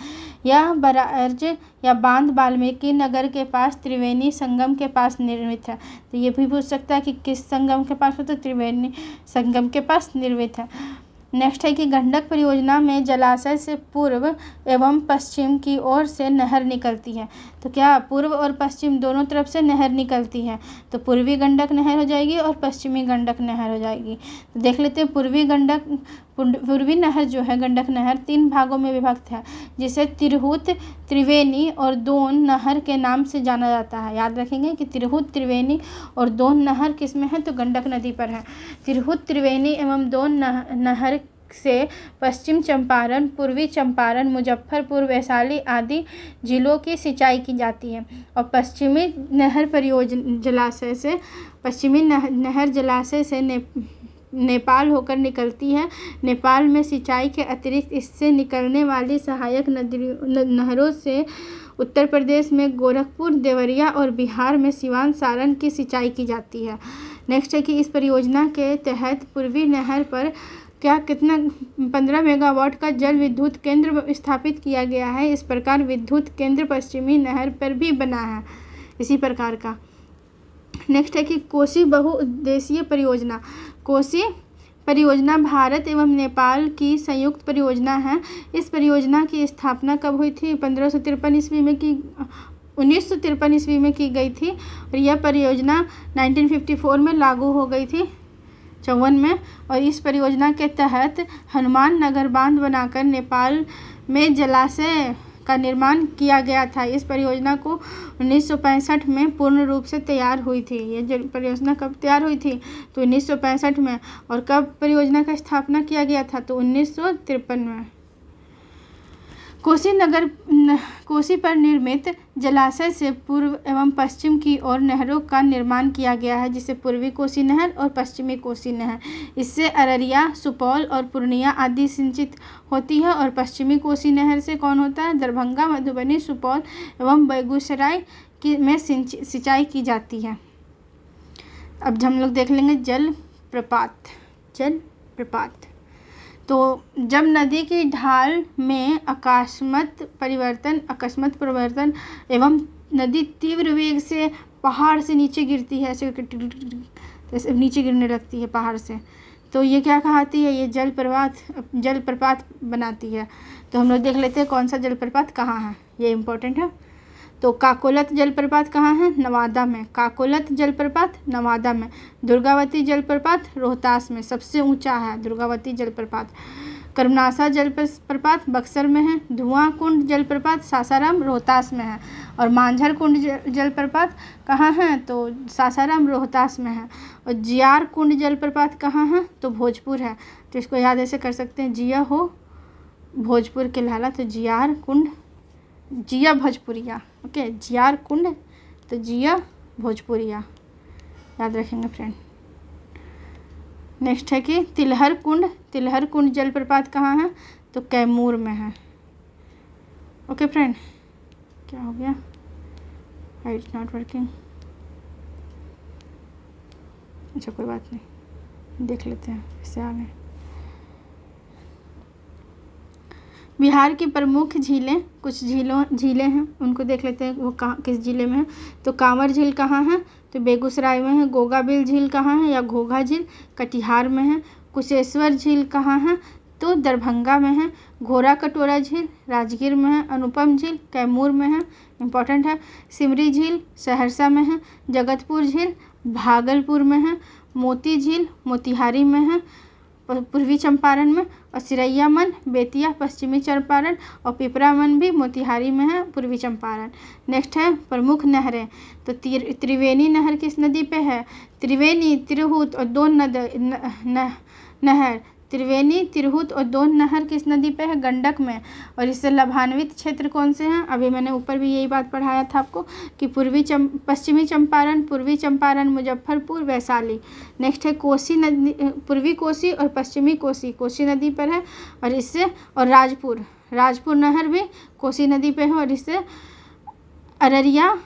यह बराज या बांध वाल्मीकि नगर के पास त्रिवेणी संगम के पास निर्मित है। तो ये भी पूछ सकता है कि किस संगम के पास हो, तो त्रिवेणी संगम के पास निर्मित है। नेक्स्ट है कि गंडक परियोजना में जलाशय से पूर्व एवं पश्चिम की ओर से नहर निकलती है। तो क्या पूर्व और पश्चिम दोनों तरफ से नहर निकलती है, तो पूर्वी गंडक नहर हो जाएगी और पश्चिमी गंडक नहर हो जाएगी। तो देख लेते हैं पूर्वी नहर जो है गंडक नहर 3 भागों में विभक्त है, जिसे तिरहुत, त्रिवेणी और दोन नहर के नाम से जाना जाता है। याद रखेंगे कि तिरहुत, त्रिवेणी और दोन नहर किस में है, तो गंडक नदी पर है। तिरहुत, त्रिवेणी एवं दोन नहर से पश्चिम चंपारण, पूर्वी चंपारण, मुजफ्फरपुर, वैशाली आदि जिलों की सिंचाई की जाती है। और पश्चिमी नहर जलाशय से नेपाल होकर निकलती है। नेपाल में सिंचाई के अतिरिक्त इससे निकलने वाली सहायक नहरों से उत्तर प्रदेश में गोरखपुर, देवरिया और बिहार में सिवान, सारण की सिंचाई की जाती है। नेक्स्ट है कि इस परियोजना के तहत पूर्वी नहर पर कितना 15 मेगावाट का जल विद्युत केंद्र स्थापित किया गया है। इस प्रकार विद्युत केंद्र पश्चिमी नहर पर भी बना है इसी प्रकार का। नेक्स्ट है कि कोसी बहुउद्देशीय परियोजना। कोसी परियोजना भारत एवं नेपाल की संयुक्त परियोजना है। इस परियोजना की स्थापना कब हुई थी? 1953 ईस्वी में की गई थी और यह परियोजना 1954 में लागू हो गई थी 54 में। और इस परियोजना के तहत हनुमान नगर बांध बनाकर नेपाल में जलाशय का निर्माण किया गया था। इस परियोजना को 1965 में पूर्ण रूप से तैयार हुई थी। ये परियोजना कब तैयार हुई थी? तो 1965 में। और कब परियोजना का स्थापना किया गया था? तो 1953 में। कोसी पर निर्मित जलाशय से पूर्व एवं पश्चिम की ओर नहरों का निर्माण किया गया है, जिसे पूर्वी कोसी नहर और पश्चिमी कोसी नहर। इससे अररिया, सुपौल और पूर्णिया आदि सिंचित होती है। और पश्चिमी कोसी नहर से कौन होता है? दरभंगा, मधुबनी, सुपौल एवं बेगूसराय में सिंचाई की जाती है। अब हम लोग देख लेंगे जल प्रपात। तो जब नदी की ढाल में अकस्मात परिवर्तन एवं नदी तीव्र वेग से पहाड़ से नीचे गिरती है, ऐसे नीचे गिरने लगती है पहाड़ से, तो ये क्या कहती है? ये जलप्रपात बनाती है। तो हम लोग देख लेते हैं कौन सा जलप्रपात कहाँ है, ये इम्पोर्टेंट है। तो काकोलत जलप्रपात कहाँ है? नवादा में। काकोलत जलप्रपात नवादा में। दुर्गावती जलप्रपात रोहतास में, सबसे ऊंचा है दुर्गावती जलप्रपात। कर्मनासा जलप्रपात बक्सर में है। धुआं कुंड जलप्रपात सासाराम रोहतास में है। और मांझर कुंड जलप्रपात कहाँ है? तो सासाराम रोहतास में है। और जियार कुंड जलप्रपात कहाँ है? तो भोजपुर है। तो इसको याद ऐसे कर सकते हैं, जिया हो भोजपुर के लाला, तो जियार कुंड, जिया भोजपुरिया। ओके, जियार कुंड तो जिया भोजपुरिया, याद रखेंगे फ्रेंड। नेक्स्ट है कि तिलहर कुंड जलप्रपात कहाँ है? तो कैमूर में है। ओके फ्रेंड, क्या हो गया? It's not working. अच्छा कोई बात नहीं, देख लेते हैं इससे आगे। बिहार की प्रमुख झीलें, कुछ झीलें हैं, उनको देख लेते हैं वो कहाँ किस ज़िले में है। तो कांवर झील कहाँ है? तो बेगूसराय में है। गोगाबिल झील कहाँ है? या घोघा झील कटिहार में है। कुशेश्वर झील कहाँ है? तो दरभंगा में है। घोड़ा कटोरा झील राजगीर में है। अनुपम झील कैमूर में है, इम्पॉर्टेंट है। सिमरी झील सहरसा में है। जगतपुर झील भागलपुर में है। मोती झील मोतिहारी में है पूर्वी चंपारण में। और सिरैया मन बेतिया पश्चिमी चंपारण। और पिपरा मन भी मोतिहारी में है पूर्वी चंपारण। नेक्स्ट है प्रमुख नहरें। तो त्रिवेणी नहर किस नदी पे है? त्रिवेणी, तिरहुत और दो नहर त्रिवेणी, तिरहुत और दोन नहर किस नदी पे है? गंडक में। और इससे लाभान्वित क्षेत्र कौन से हैं? अभी मैंने ऊपर भी यही बात पढ़ाया था आपको कि पश्चिमी चंपारण, पूर्वी चंपारण, मुजफ्फरपुर, वैशाली। नेक्स्ट है कोसी नदी, पूर्वी कोसी और पश्चिमी कोसी कोसी नदी पर है और इससे, और राजपुर नहर भी कोसी नदी पे है और इससे अररिया,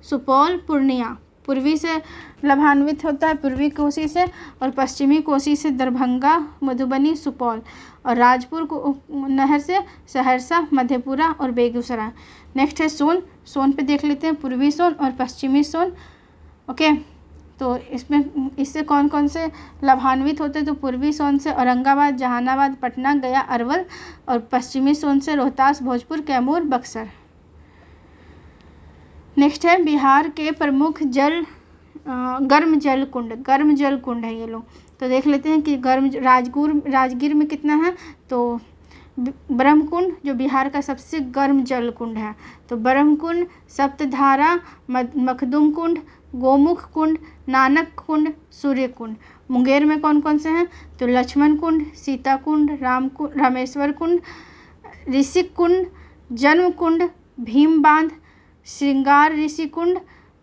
सुपौल, पूर्णिया पूर्वी से लाभान्वित होता है, पूर्वी कोसी से, और पश्चिमी कोसी से दरभंगा, मधुबनी, सुपौल, और राजपुर को नहर से सहरसा, मधेपुरा और बेगूसराय। नेक्स्ट है सोन पे देख लेते हैं, पूर्वी सोन और पश्चिमी सोन। ओके, तो इससे कौन कौन से लाभान्वित होते हैं? तो पूर्वी सोन से औरंगाबाद, जहानाबाद, पटना, गया, अरवल, और पश्चिमी सोन से रोहतास, भोजपुर, कैमूर, बक्सर। नेक्स्ट है बिहार के प्रमुख गर्म जल कुंड है ये लोग। तो देख लेते हैं कि राजगीर में कितना है? तो ब्रह्मकुंड जो बिहार का सबसे गर्म जल कुंड है, तो ब्रह्मकुंड, सप्तधारा, मखदुम कुंड, गोमुख कुंड, नानक कुंड, सूर्य कुंड। मुंगेर में कौन कौन से हैं? तो लक्ष्मण कुंड, सीता कुंड, रामेश्वर कुंड, ऋषिक कुंड, जन्म कुंड, भीम बांध, श्रृंगार ऋषि कुंड,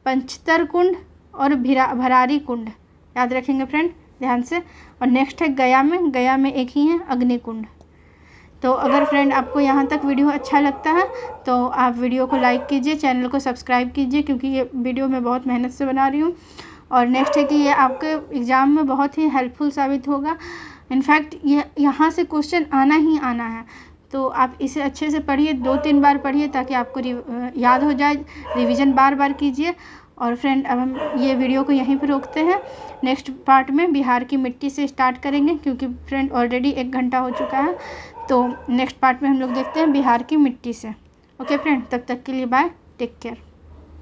पंचतर कुंड और भरारी कुंड। याद रखेंगे फ्रेंड ध्यान से। और नेक्स्ट है गया में एक ही है, अग्निकुंड। तो अगर फ्रेंड आपको यहाँ तक वीडियो अच्छा लगता है तो आप वीडियो को लाइक कीजिए, चैनल को सब्सक्राइब कीजिए, क्योंकि ये वीडियो मैं बहुत मेहनत से बना रही हूँ। और नेक्स्ट है कि ये आपके एग्ज़ाम में बहुत ही हेल्पफुल साबित होगा। इनफैक्ट ये यहाँ से क्वेश्चन आना ही आना है, तो आप इसे अच्छे से पढ़िए, 2-3 बार पढ़िए ताकि आपको याद हो जाए। रिवीजन बार बार कीजिए। और फ्रेंड अब हम ये वीडियो को यहीं पर रोकते हैं। नेक्स्ट पार्ट में बिहार की मिट्टी से स्टार्ट करेंगे, क्योंकि फ्रेंड ऑलरेडी 1 घंटा हो चुका है। तो नेक्स्ट पार्ट में हम लोग देखते हैं बिहार की मिट्टी से। ओके फ्रेंड, तब तक के लिए बाय, टेक केयर।